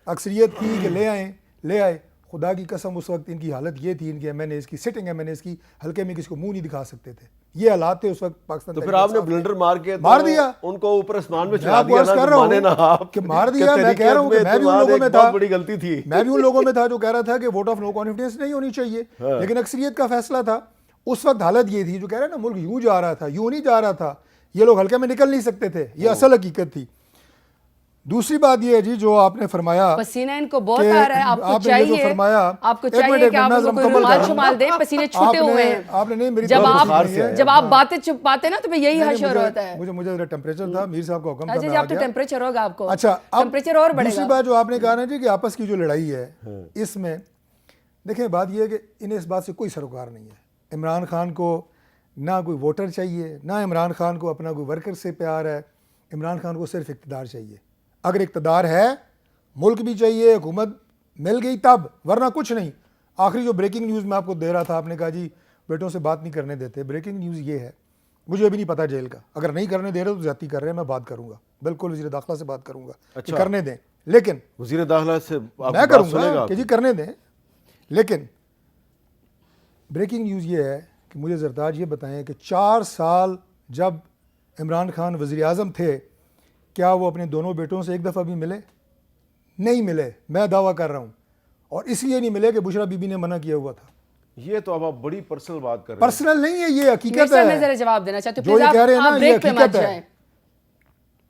S2: اکثریت تھی کہ لے آئے. خدا کی قسم اس وقت ان کی حالت یہ تھی, ان کے ایم این ایز کی, سٹنگ ایم این ایز کی, ہلکے میں کسی کو منہ نہیں دکھا سکتے تھے. یہ حالات تھے اس وقت پاکستان.
S1: تو پھر آپ نے بلنڈر مار دیا ان کو اوپر اسمان میں چڑھا دیا نا,
S2: کہ مار دیا. میں کہہ رہا ہوں کہ میں بھی ان لوگوں میں تھا, بڑی غلطی تھی, میں بھی ان لوگوں میں تھا جو کہہ رہا تھا کہ ووٹ آف نو کانفیڈنس نہیں ہونی چاہیے, لیکن اکثریت کا فیصلہ تھا. اس وقت حالت یہ تھی, جو کہہ رہے ہیں نا ملک یوں جا رہا تھا, یوں نہیں جا رہا تھا, یہ لوگ ہلکے میں نکل نہیں سکتے تھے, یہ اصل حقیقت تھی. دوسری بات یہ ہے جی جو آپ نے فرمایا,
S3: پسینہ ان کو بہت آ رہا ہے, آپ کو چاہیے کہ آپ کوئی رومال شمال دیں, پسینے چھوٹے ہوئے ہیں. جب آپ باتیں چھپاتے نا تو یہ حشر ہوتا ہے.
S2: مجھے ذرا ٹیمپریچر تھا, میر صاحب کا حکم تھا,
S3: میں آ گیا. ٹیمپریچر ہوگا آپ کو.
S2: اچھا,
S3: ٹیمپریچر اور بڑھے گا.
S2: دوسری بات جو آپ نے کہا نا جی کہ آپس کی جو لڑائی ہے, اس میں دیکھیں بات یہ ہے کہ انہیں اس بات سے کوئی سروکار نہیں ہے. عمران خان کو نہ کوئی ووٹر چاہیے, نہ عمران خان کو اپنا کوئی ورکر سے پیار ہے. عمران خان کو صرف اقتدار چاہیے. اگر اقتدار ہے, ملک بھی چاہیے, حکومت مل گئی تب, ورنہ کچھ نہیں. آخری جو بریکنگ نیوز میں آپ کو دے رہا تھا, آپ نے کہا جی بیٹوں سے بات نہیں کرنے دیتے. بریکنگ نیوز یہ ہے, مجھے ابھی نہیں پتا جیل کا, اگر نہیں کرنے دے رہے تو زیادتی کر رہے ہیں, میں بات کروں گا, بالکل وزیر داخلہ سے بات کروں گا کہ کرنے دیں, لیکن
S1: وزیر داخلہ سے
S2: میں کروں گا کہ جی کرنے دیں. لیکن بریکنگ نیوز یہ ہے کہ مجھے زرتاج یہ بتائیں کہ 4 سال جب عمران خان وزیر اعظم تھے, کیا وہ اپنے دونوں بیٹوں سے ایک دفعہ بھی ملے؟ نہیں ملے. میں دعویٰ کر رہا ہوں, اور اس لیے نہیں ملے کہ بشرا بی بی نے منع کیا ہوا تھا.
S1: یہ تو اب آپ بڑی پرسنل بات کر رہے ہیں.
S2: پرسنل نہیں ہے, یہ حقیقت ہے.
S3: میں ذرا جواب دینا چاہتی ہوں,
S2: جو یہ کہہ رہے ہیں نا یہ حقیقت ہے.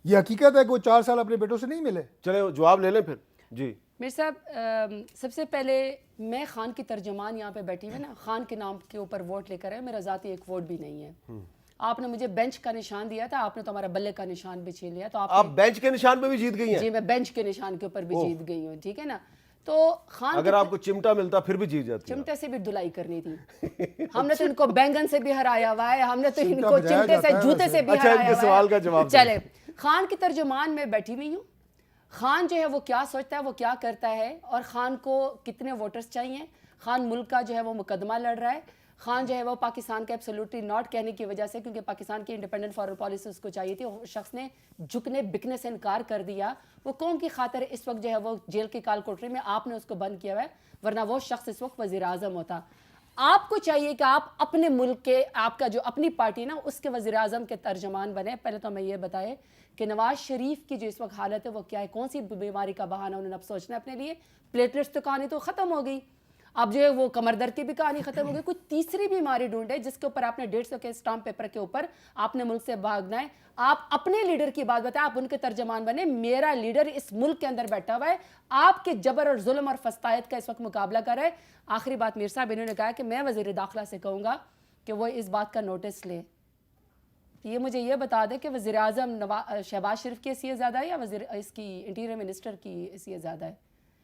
S2: یہ حقیقت ہے کہ وہ 4 سال اپنے بیٹوں سے نہیں ملے.
S1: چلے جواب لے لیں پھر. جی
S3: میر صاحب, سب سے پہلے میں خان کی ترجمان یہاں پہ بیٹھی ہوئی نا, خان کے نام کے اوپر ووٹ لے کر ہے, میرا ذاتی ایک ووٹ بھی نہیں ہے. آپ نے مجھے بینچ کا نشان دیا تھا, آپ نے تو ہمارا بلے کا نشان بھی چھین لیا. تو آپ
S1: بینچ کے نشان پہ بھی جیت گئی ہیں؟
S3: جی میں بینچ کے نشان کے اوپر بھی جیت گئی ہوں, ٹھیک ہے نا. تو خان
S1: اگر آپ کو چمٹا ملتا پھر بھی جیت جاتی.
S3: چمٹے سے بھی دھلائی کرنی تھی. ہم نے تو ان کو بینگن سے بھی ہرایا ہوا ہے, ہم نے تو ان کو چمٹے سے جوتے سے بھی ہرایا ہوا ہے.
S1: سوال کا جواب
S3: چلے, خان کی ترجمان میں بیٹھی ہوئی ہوں. خان جو ہے وہ کیا سوچتا ہے, وہ کیا کرتا ہے, اور خان کو کتنے ووٹرز چاہیے. خان ملک کا جو ہے وہ مقدمہ لڑ رہا ہے. خان جو ہے وہ پاکستان کا ایبسولوٹلی ناٹ کہنے کی وجہ سے, کیونکہ پاکستان کی انڈیپینڈنٹ فارن پالیسی اس کو چاہیے تھی, اس شخص نے جھکنے بکنے سے انکار کر دیا. وہ قوم کی خاطر اس وقت جو ہے وہ جیل کی کال کوٹری میں, آپ نے اس کو بند کیا ہوا ہے, ورنہ وہ شخص اس وقت وزیر اعظم ہوتا. آپ کو چاہیے کہ آپ اپنے ملک کے, آپ کا جو اپنی پارٹی نا, اس کے وزیر اعظم کے ترجمان بنے. پہلے تو ہمیں یہ بتائے کہ نواز شریف کی جو اس وقت حالت ہے وہ کیا ہے, کون سی بیماری کا بہانہ انہوں نے اب سوچنا ہے اپنے لیے. پلیٹلیٹس تو کہانی تو ختم ہو گئی, اب جو ہے وہ کمر درد کی بھی کہانی ختم ہو گئی. کوئی تیسری بیماری ڈھونڈے جس کے اوپر آپ نے 150 کے اسٹامپ پیپر کے اوپر آپ نے ملک سے بھاگنا ہے. آپ اپنے لیڈر کی بات بتائیں, آپ ان کے ترجمان بنے. میرا لیڈر اس ملک کے اندر بیٹھا ہوا ہے, آپ کے جبر اور ظلم اور فسطائیت کا اس وقت مقابلہ کر رہا ہے. آخری بات میر صاحب, انہوں نے کہا کہ میں وزیر داخلہ سے کہوں گا کہ وہ اس بات کا نوٹس لیں. یہ مجھے یہ بتا دیں کہ وزیر اعظم شہباز شریف کی حیثیت زیادہ ہے یا اس کی انٹیریئر منسٹر کی حیثیت زیادہ ہے؟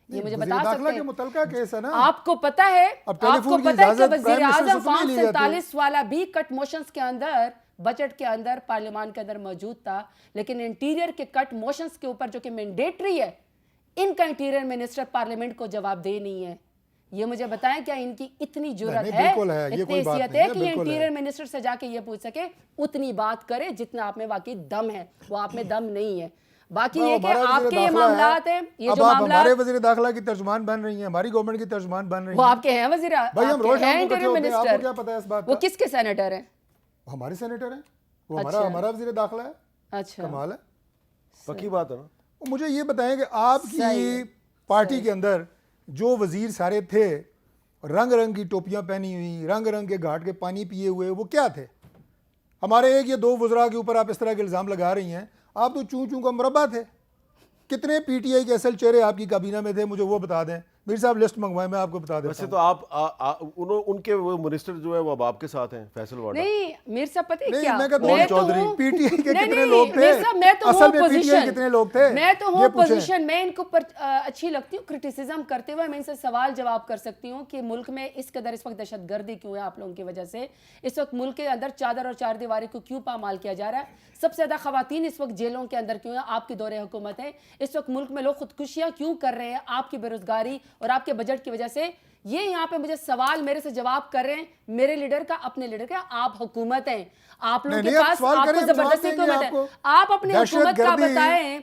S3: یہ مجھے بتا سکتے ہیں.
S2: متعلقہ کیس ہے نا,
S3: آپ کو پتہ ہے کہ وزیر اعظم فارم 47 والا بھی کٹ موشنز کے اندر, بجٹ کے اندر, پارلیمان کے اندر موجود تھا, لیکن انٹیریئر کے کٹ موشنز کے اوپر جو کہ مینڈیٹری ہے, ان کا انٹیریئر منسٹر پارلیمنٹ کو جواب دے نہیں ہے. یہ مجھے بتائیں کیا ان کی اتنی جرت ہے, اتنی حیثیت ہے کہ یہ انٹیریئر منسٹر سے جا کے یہ پوچھ سکے, اتنی بات کرے جتنا آپ میں واقعی دم ہے. وہ آپ میں دم نہیں ہے. باقی یہ کہ آپ کے یہ معاملات ہیں, یہ جو معاملات,
S2: ہمارے وزیر داخلہ کی ترجمان بن رہی ہیں, ہماری گورنمنٹ کی ترجمان بن رہی ہیں,
S3: وہ آپ کے ہیں وزیر,
S2: انٹیریئر منسٹر,
S3: وہ کس کے سینیٹر ہیں؟
S2: ہمارے سینیٹر ہیں, وہ ہمارا وزیر داخلہ ہے.
S3: اچھا,
S2: کمال ہے,
S1: پکی بات ہے نا.
S2: مجھے یہ بتائیں کہ آپ کی پارٹی کے اندر جو وزیر سارے تھے, رنگ رنگ کی ٹوپیاں پہنی ہوئی, رنگ رنگ کے گھاٹ کے پانی پیے ہوئے, وہ کیا تھے؟ ہمارے ایک یا دو وزراء کے اوپر آپ اس طرح کے الزام لگا رہی ہیں. آپ تو چوں چوں کا مربع تھے. کتنے پی ٹی آئی کے اصل چہرے آپ کی کابینہ میں تھے, مجھے وہ بتا دیں. میر صاحب لسٹ منگوائیں, میں آپ کو بتا دیتا ہوں.
S1: ویسے تو آپ ان کے وہ منسٹر جو ہے وہ اب آپ کے ساتھ ہیں, فیصل واڈا.
S3: نہیں میر صاحب پتہ ہے کیا,
S2: میں کہتا ہوں پی ٹی آئی کے کتنے لوگ تھے,
S3: میں تو
S2: اصل
S3: ہوں
S2: میں پی ٹی آئی کتنے لوگ تھے,
S3: میں تو ہوں پوزیشن, میں ان کے اوپر اچھی لگتی ہوں کرٹیسزم کرتے ہوئے. میں ان سے سوال جواب کر سکتی ہوں کہ ملک میں اس قدر اس وقت دہشت گردی کیوں ہے آپ لوگوں کی وجہ سے. اس وقت ملک کے اندر چادر اور چار دیواری کو کیوں پامال کیا جا رہا ہے. سب سے زیادہ خواتین اس وقت جیلوں کے اندر کیوں ہیں, آپ کی دور حکومت ہے. اس وقت ملک میں لوگ خودکشیاں کیوں کر رہے ہیں, آپ کی بے روزگاری اور آپ کے بجٹ کی وجہ سے. یہ یہاں پہ مجھے سوال میرے سے جواب کر رہے ہیں, میرے لیڈر کا, اپنے لیڈر کا. آپ حکومت ہیں, آپ لوگوں کے پاس آپ کو زبردستی حکومت ہے. آپ اپنی حکومت کا بتائیں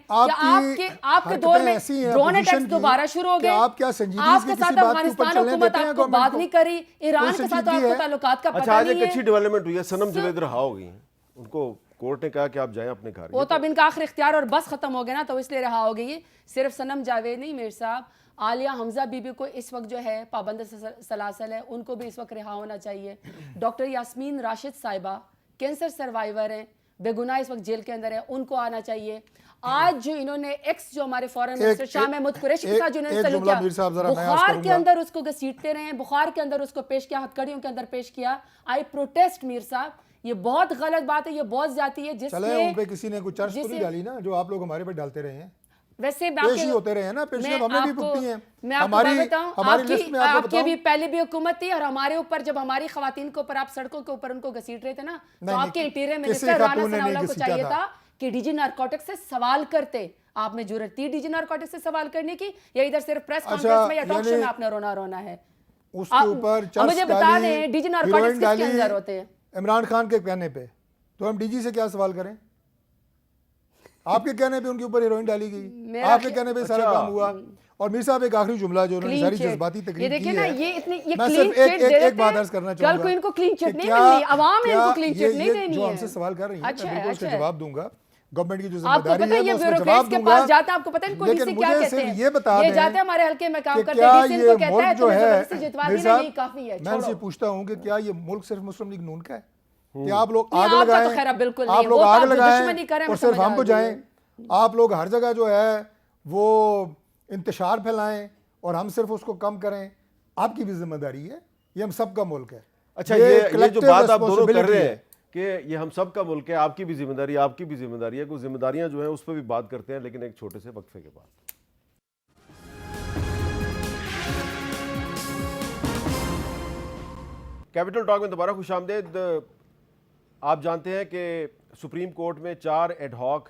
S3: کہ آپ کے دور میں ڈرون اٹیکس دوبارہ شروع ہو گئے. آپ کے ساتھ افغانستان حکومت آپ کو بات نہیں کری, ایران کے ساتھ آپ کو تعلقات کا پتہ
S1: اچھا, آج
S3: نہیں
S1: ایک
S3: ہے.
S1: اچھی ڈیولپمنٹ ہوئی ہے, صنم جاوید رہا ہو گئی ہیں, ان کو کورٹ نے کہا کہ آپ جائیں اپنے گھر.
S3: وہ تو اب ان کا آخر اختیار اور بس ختم ہو گیا نا, تو اس لیے رہا ہو گئی. صرف صنم جاوید نہیں میر صاحب, عالیہ حمزہ بی بی کو اس وقت جو ہے پابند سلاسل ہے, ان کو بھی اس وقت رہا ہونا چاہیے. ڈاکٹر یاسمین راشد صاحبہ کینسر سروائیور ہیں, بے گناہ اس وقت جیل کے اندر ہے, ان کو آنا چاہیے. آج جو انہوں نے ایکس جو ہمارے فورن منسٹر شاہ محمود قریشی کے ساتھ جو انہوں نے سلوک کیا, بخار کے اندر اس کو گھسیٹتے رہے ہیں, بخار کے اندر اس کو پیش کیا, ہتھکڑیوں کے اندر پیش کیا. آئی پروٹیسٹ میر صاحب, یہ بہت غلط بات ہے, یہ بہت زیادتی ہے. جس
S2: چلے ان پہ کسی نے کوئی چرچ تو نہیں ڈالی نا, جو آپ لوگ ہمارے پہ ڈالتے رہے ہیں.
S3: ویسے
S2: پیشی ہوتے رہے ہیں نا, پیشیاں ہم نے بھی بھگتی ہیں.
S3: میں آپ کو بتاؤں, آپ کی بھی پہلے بھی حکومت تھی, اور ہمارے اوپر جب ہماری خواتین کے اوپر آپ سڑکوں کے اوپر ان کو گھسیٹ رہے تھے نا, تو آپ کے انٹیریئر منسٹر رانا ثناءاللہ کو چاہیے تھا کہ ڈی جی نارکوٹکس سے سوال کرتے. آپ نے جرأت تھی ڈی جی نارکوٹکس سے سوال کرنے کی, یا ادھر صرف پریس کانفرنس میں یا ٹاک شو میں آپ نے رونا ہے؟
S2: اس کے اوپر
S3: مجھے بتا دیں ڈی جی نارکوٹکس کس کے اندر ہوتے ہیں؟
S2: عمران خان کے کہنے پہ, تو ہم ڈی جی سے کیا سوال کریں؟ آپ کے کہنے پہ ان کے اوپر ہیروئن ڈالی گئی, آپ کے کہنے پہ سارا کام ہوا. اور میر صاحب ایک آخری جملہ جو انہوں نے ساری جذباتی تقریر کی ہے, میں صرف ایک بات عرض کرنا چاہوں گا,
S3: کل کو ان کو کلین چٹ نہیں ملنی, عوام ان کو کلین چٹ نہیں دینی ہے.
S2: جو ہم سے سوال کر رہی ہیں میں بالکل اس کا جواب دوں گا, گورنمنٹ کی جو
S3: آپ کو
S2: ذمہ
S3: پتہ ہے
S2: داری
S3: یہ
S2: ہے میں اس کا
S3: بیوروکریٹس
S2: جواب
S3: کے
S2: دوں گا.
S3: پاس جاتا ہے, آپ کو پتہ ہے ان کو ڈی سی کیا کہتے ہیں,
S2: یہ بتا دیں
S3: یہ جاتے ہیں ہمارے حلقے میں کام
S2: کہ
S3: کرتے ہیں, ڈی سی ان کو
S2: کیا
S3: کہتا ہے
S2: یہ ملک جو ہے,
S3: جتوا دی نہیں کافی ہے.
S2: میں ان سے پوچھتا ہوں کہ کیا یہ ملک صرف مسلم لیگ نون کا ہے, کہ آپ لوگ آگ لگائیں, آپ لوگ آگ لگائیں اور صرف ہم کو جائیں, آپ لوگ ہر جگہ جو ہے وہ انتشار پھیلائیں اور ہم صرف اس کو کم کریں؟ آپ کی بھی ذمہ داری ہے, یہ ہم سب کا ملک ہے.
S1: اچھا, یہ جو بات آپ دونوں کر رہے ہیں کہ یہ ہم سب کا ملک ہے, آپ کی بھی ذمہ داری, آپ کی بھی ذمہ داری ہے, کوئی ذمہ داریاں جو ہیں اس پہ بھی بات کرتے ہیں, لیکن ایک چھوٹے سے وقفے کے بعد. کیپٹل ٹاک میں دوبارہ خوش آمدید. آپ جانتے ہیں کہ سپریم کورٹ میں 4 ایڈ ہاک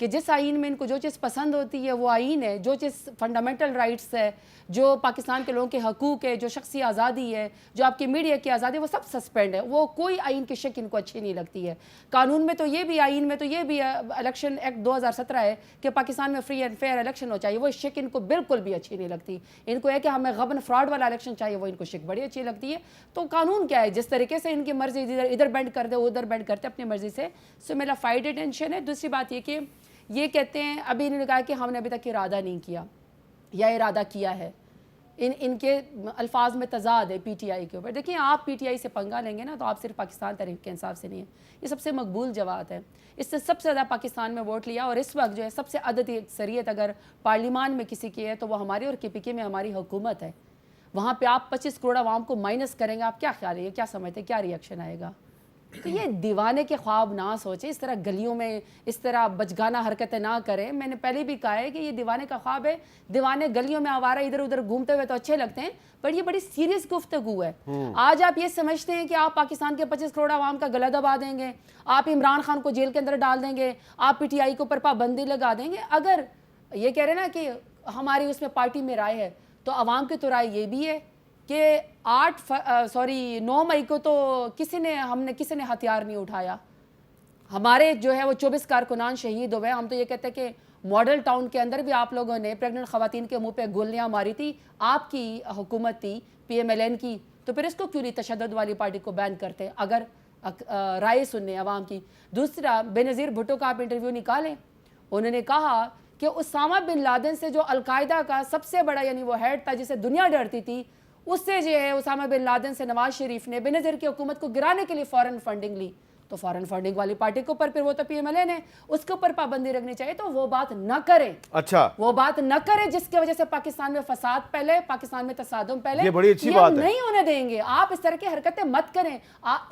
S3: کہ جس آئین میں ان کو جو چیز پسند ہوتی ہے وہ آئین ہے, جو چیز فنڈامنٹل رائٹس ہے, جو پاکستان کے لوگوں کے حقوق ہے, جو شخصی آزادی ہے, جو آپ کی میڈیا کی آزادی ہے, وہ سب سسپینڈ ہے. وہ کوئی آئین کی شک ان کو اچھی نہیں لگتی ہے. قانون میں تو یہ بھی, آئین میں تو یہ بھی الیکشن ایکٹ 2017 ہے کہ پاکستان میں فری اینڈ فیئر الیکشن ہو چاہیے, وہ شک ان کو بالکل بھی اچھی نہیں لگتی. ان کو ہے کہ ہمیں غبن فراڈ والا الیکشن چاہیے, وہ ان کو شک بڑی اچھی لگتی ہے. تو قانون کیا ہے, جس طریقے سے ان کی مرضی ادھر بینڈ کر دے ادھر بینڈ کرتے اپنی مرضی سے. سو میرا فائٹ ٹینشن ہے. دوسری بات یہ کہ یہ کہتے ہیں, ابھی انہوں نے کہا کہ ہم نے ابھی تک ارادہ نہیں کیا یا ارادہ کیا ہے. ان کے الفاظ میں تضاد ہے پی ٹی آئی کے اوپر. دیکھیں, آپ پی ٹی آئی سے پنگا لیں گے نا تو آپ صرف پاکستان تحریک انصاف سے نہیں ہیں. یہ سب سے مقبول جماعت ہے, اس سے سب سے زیادہ پاکستان میں ووٹ لیا, اور اس وقت جو ہے سب سے عددی اکثریت اگر پارلیمان میں کسی کی ہے تو وہ ہماری اور کے پی کے میں ہماری حکومت ہے. وہاں پہ آپ 25 کروڑ عوام کو مائنس کریں گے, آپ کیا خیال ہے, کیا سمجھتے ہیں, کیا ری ایکشن آئے گا؟ تو یہ دیوانے کے خواب نہ سوچیں, اس طرح گلیوں میں اس طرح بچگانہ حرکتیں نہ کریں. میں نے پہلے بھی کہا ہے کہ یہ دیوانے کا خواب ہے. دیوانے گلیوں میں آوارہ ادھر ادھر گھومتے ہوئے تو اچھے لگتے ہیں, پر یہ بڑی سیریس گفتگو ہے. آج آپ یہ سمجھتے ہیں کہ آپ پاکستان کے 25 کروڑ عوام کا گلا دبا دیں گے, آپ عمران خان کو جیل کے اندر ڈال دیں گے, آپ پی ٹی آئی کے اوپر پابندی لگا دیں گے. اگر یہ کہہ رہے نا کہ ہماری اس میں پارٹی میں رائے ہے, تو عوام کی تو رائے یہ بھی ہے کہ 9 مئی کو تو کسی نے ہتھیار نہیں اٹھایا. ہمارے جو ہے وہ 24 کارکنان شہید ہوئے. ہم تو یہ کہتے ہیں کہ ماڈل ٹاؤن کے اندر بھی آپ لوگوں نے پریگننٹ خواتین کے منہ پہ گولیاں ماری تھی, آپ کی حکومت تھی پی ایم ایل این کی, تو پھر اس کو کیوں نہیں تشدد والی پارٹی کو بین کرتے اگر رائے سننے عوام کی. دوسرا, بے نظیر بھٹو کا آپ انٹرویو نکالیں, انہوں نے کہا کہ اسامہ بن لادن سے جو القاعدہ کا سب سے بڑا یعنی وہ ہیڈ تھا جسے دنیا ڈرتی تھی, اس سے جو ہے اسامہ بن لادن سے نواز شریف نے بینظیر کی حکومت کو گرانے کے لیے فورن فنڈنگ لی. تو فورن فنڈنگ والی پارٹی کے اوپر پھر وہ تو پی ایم ایل این ہے, اس کے اوپر پابندی رکھنی چاہیے. تو وہ بات نہ کریں,
S1: اچھا
S3: وہ بات نہ کریں جس کی وجہ سے پاکستان میں فساد پھیلے, پاکستان میں تصادم پھیلے.
S1: یہ بڑی اچھی بات ہے,
S3: نہیں ہونے دیں گے. آپ اس طرح کی حرکتیں مت کریں.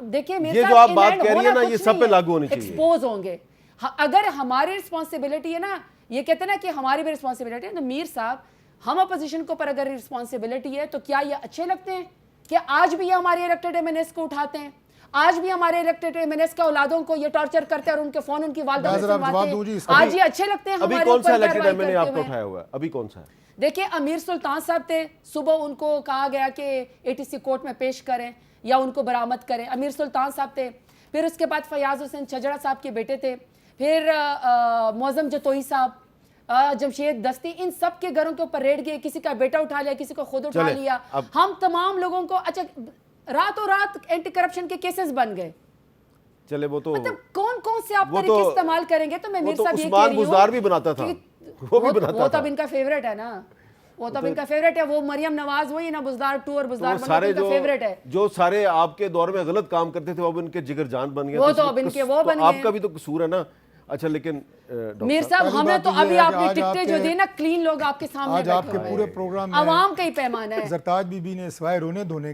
S3: دیکھیں
S1: یہ جو آپ بات کہہ رہی ہیں نا, یہ سب پہ لاگو ہونی چاہیے.
S3: ایکسپوز ہوں گے. اگر ہماری رسپانسبلٹی ہے نا, یہ کہتے ہیں نا کہ ہماری بھی رسپانسبلٹی ہے, تو میر صاحب ہم اپوزیشن کے اوپر اگر رسپانسبلٹی ہے تو کیا یہ اچھے لگتے ہیں کہ آج بھی یہ ہمارے الیکٹڈ ایم این ایس کو اٹھاتے ہیں, آج بھی ہمارے الیکٹڈ ایم این ایس کے اولادوں کو یہ ٹارچر کرتے ہیں اور ان کے فون ان کی والدہ سے سنواتے ہیں؟ آج یہ اچھے لگتے ہیں
S1: ابھی
S3: ہمارے
S1: کون سا
S3: اوپر
S1: الیکٹڈ
S3: کارروائی
S1: ایم این اے آپ
S3: کرتے
S1: کو
S3: ہوئے؟
S1: اٹھایا ہوا ہے, ابھی کون سا ہے؟
S3: دیکھیں, امیر سلطان صاحب تھے, صبح ان کو کہا گیا کہ اے ٹی سی کورٹ میں پیش کریں یا ان کو برآمد کریں. امیر سلطان صاحب تھے. پھر اس کے بعد فیاض حسین چجڑا صاحب کے بیٹے تھے, پھر معظم جتوئی صاحب, جمشید دستی, ان سب کے گھروں کے اوپر ریڈ گئے. کسی کا بیٹا اٹھا لیا, کسی کو خود اٹھا لیا. ہم تمام لوگوں کو اچھا راتوں رات اینٹی کرپشن کے کیسز بن گئے.
S1: چلے وہ تو
S3: مطلب کون سے آپ طریقے استعمال کریں گے. تو میں میر صاحب یہ کہہ رہی ہوں,
S1: بزدار بھی بناتا تھا,
S3: وہ تو اب ان کا فیوریٹ ہے نا, وہ تو اب ان کا فیوریٹ ہے. وہ مریم نواز وہی نا, بزدار 2 اور بزدار 1 ان کا فیوریٹ ہے.
S1: جو سارے آپ کے دور میں غلط کام کرتے تھے وہ اب ان کے جگر جان بن گئے,
S3: وہ تو اب ان کے وہ بن گئے.
S1: آپ کا بھی تو قصور ہے نا. اچھا لیکن
S3: میر صاحب ہمیں تو ابھی آپ نے ٹکٹیں جو دی نا, کلین لوگ آپ کے سامنے
S2: آج آپ کے پورے پروگرام میں
S3: عوام کا ہی پیمانہ ہے.
S2: زرتاج بی بی نے سوائے رونے دھونے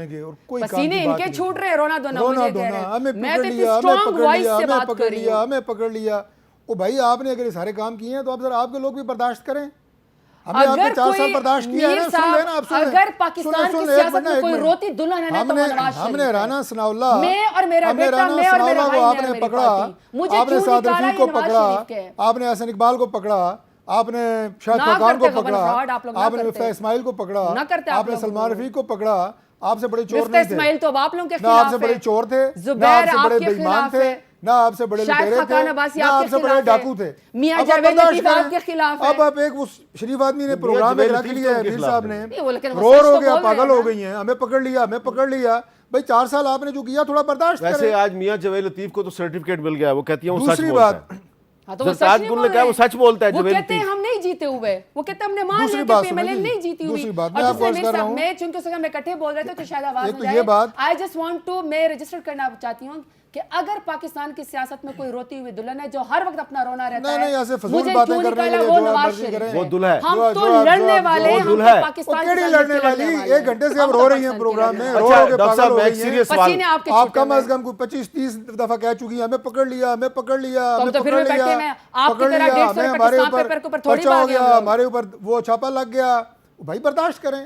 S2: کے اور کوئی کام
S3: پسینے
S2: کی
S3: ان
S2: بات
S3: کے
S2: نہیں.
S3: چھوٹ رہے, رونا دھونا مجھے کہہ رہے ہیں.
S2: ہمیں
S3: میں
S2: پکڑ
S3: تو
S2: لیا,
S3: اسٹرانگ وائس سے بات کر رہی ہوں.
S2: ہمیں پکڑ لیا. او بھائی, آپ نے اگر یہ سارے کام کیے ہیں تو اب ذرا آپ کے لوگ بھی برداشت کریں. ہم نے آپ کے 4 سال برداشت کیا ہے نا, سن لیں نا آپ, سن لیں.
S3: اگر پاکستان کی سیاست میں کوئی روتی دلہن ہے نا تو وہ نواز شریف
S2: ہم نے رانا ثناء اللہ,
S3: میں اور میرا بیٹا, میں اور میرا بھائی,
S2: آپ نے پکڑا, آپ نے سعد رفیق کو پکڑا, آپ نے حسن اقبال کو پکڑا, آپ نے شاہد خاقان کو پکڑا, آپ نے مفتاح اسماعیل کو پکڑا, آپ نے سلمان رفیق کو پکڑا. آپ سے بڑے چور نہیں تھے,
S3: اسماعیل تو آپ لوگوں کے
S2: نہ آپ
S3: خلاف
S2: سے بڑے چور تھے, نہ
S3: زبیر
S2: آپ سے
S3: آپ
S2: بڑے
S3: کے
S2: بے ایمان
S3: خلاف
S2: تھے,
S3: ہے,
S2: نہ آپ سے بڑے لٹیرے تھے, نہ آپ سے بڑے ڈاکو تھے.
S3: میاں
S2: اب آپ
S3: جاوید
S2: برداشت
S3: لطیف آپ
S2: کریں.
S3: کے خلاف ہے.
S2: اب آپ ایک شریف آدمی نے پروگرام میں رکھ لیا ہے, میر صاحب نے
S3: رو
S2: رو گیا, پاگل ہو گئی ہیں, ہمیں پکڑ لیا, ہمیں پکڑ لیا. بھائی 4 سال آپ نے جو کیا تھوڑا برداشت کریں.
S1: ویسے آج میاں جاوید لطیف کو تو سرٹیفکیٹ مل گیا, وہ کہتی ہیں وہ سچ
S2: دوسری
S1: بولتا
S2: بات,
S1: ہے.
S3: تو وہ
S1: زرتاج گل نے کہا وہ سچ بولتا ہے.
S3: وہ کہتے ہیں ہم نہیں جیتے ہوئے, وہ کہتے ہیں ہم نے مان لیا کہ پی ایم ایل این نہیں جیتی ہوئی.
S2: میں آپ کو عرض کر رہا ہوں,
S3: میں چونکہ اس وقت میں اکٹھے بول رہے تھے تو شاید آواز نہ
S2: یہ بات,
S3: آئی جسٹ وانٹ ٹو, میں رجسٹر کرنا چاہتی ہوں کہ اگر پاکستان کی سیاست میں کوئی روتی ہوئی دلہن ہے جو ہر وقت اپنا رونا رہتا ہے,
S2: نہیں ایسے فضول باتیں کرنے کے لیے
S3: وہ
S2: جو
S3: نواز
S2: مرضی
S3: شریف
S2: کریں.
S1: وہ دلہا ہے.
S3: ہم تو لڑنے والے ہیں, ہم تو پاکستان
S2: کی لڑنے والی. 1 گھنٹے سے ہم رو رہی ہیں پروگرام میں, رو
S1: اچھا
S2: کے
S1: ڈاکٹر
S2: پاگل
S1: صاحب
S2: ہو
S1: میں ایک
S2: گئی ہیں.
S1: سیریس سوال,
S2: آپ کم از کم 25-30 دفعہ کہہ چکی ہیں, ہمیں پکڑ لیا, ہمیں پکڑ لیا, ہمیں پکڑ لیا, پکڑ لیا, ہمیں ہمارے اوپر پرچہ ہو گیا, ہمارے اوپر وہ چھاپا لگ گیا. بھائی برداشت کریں,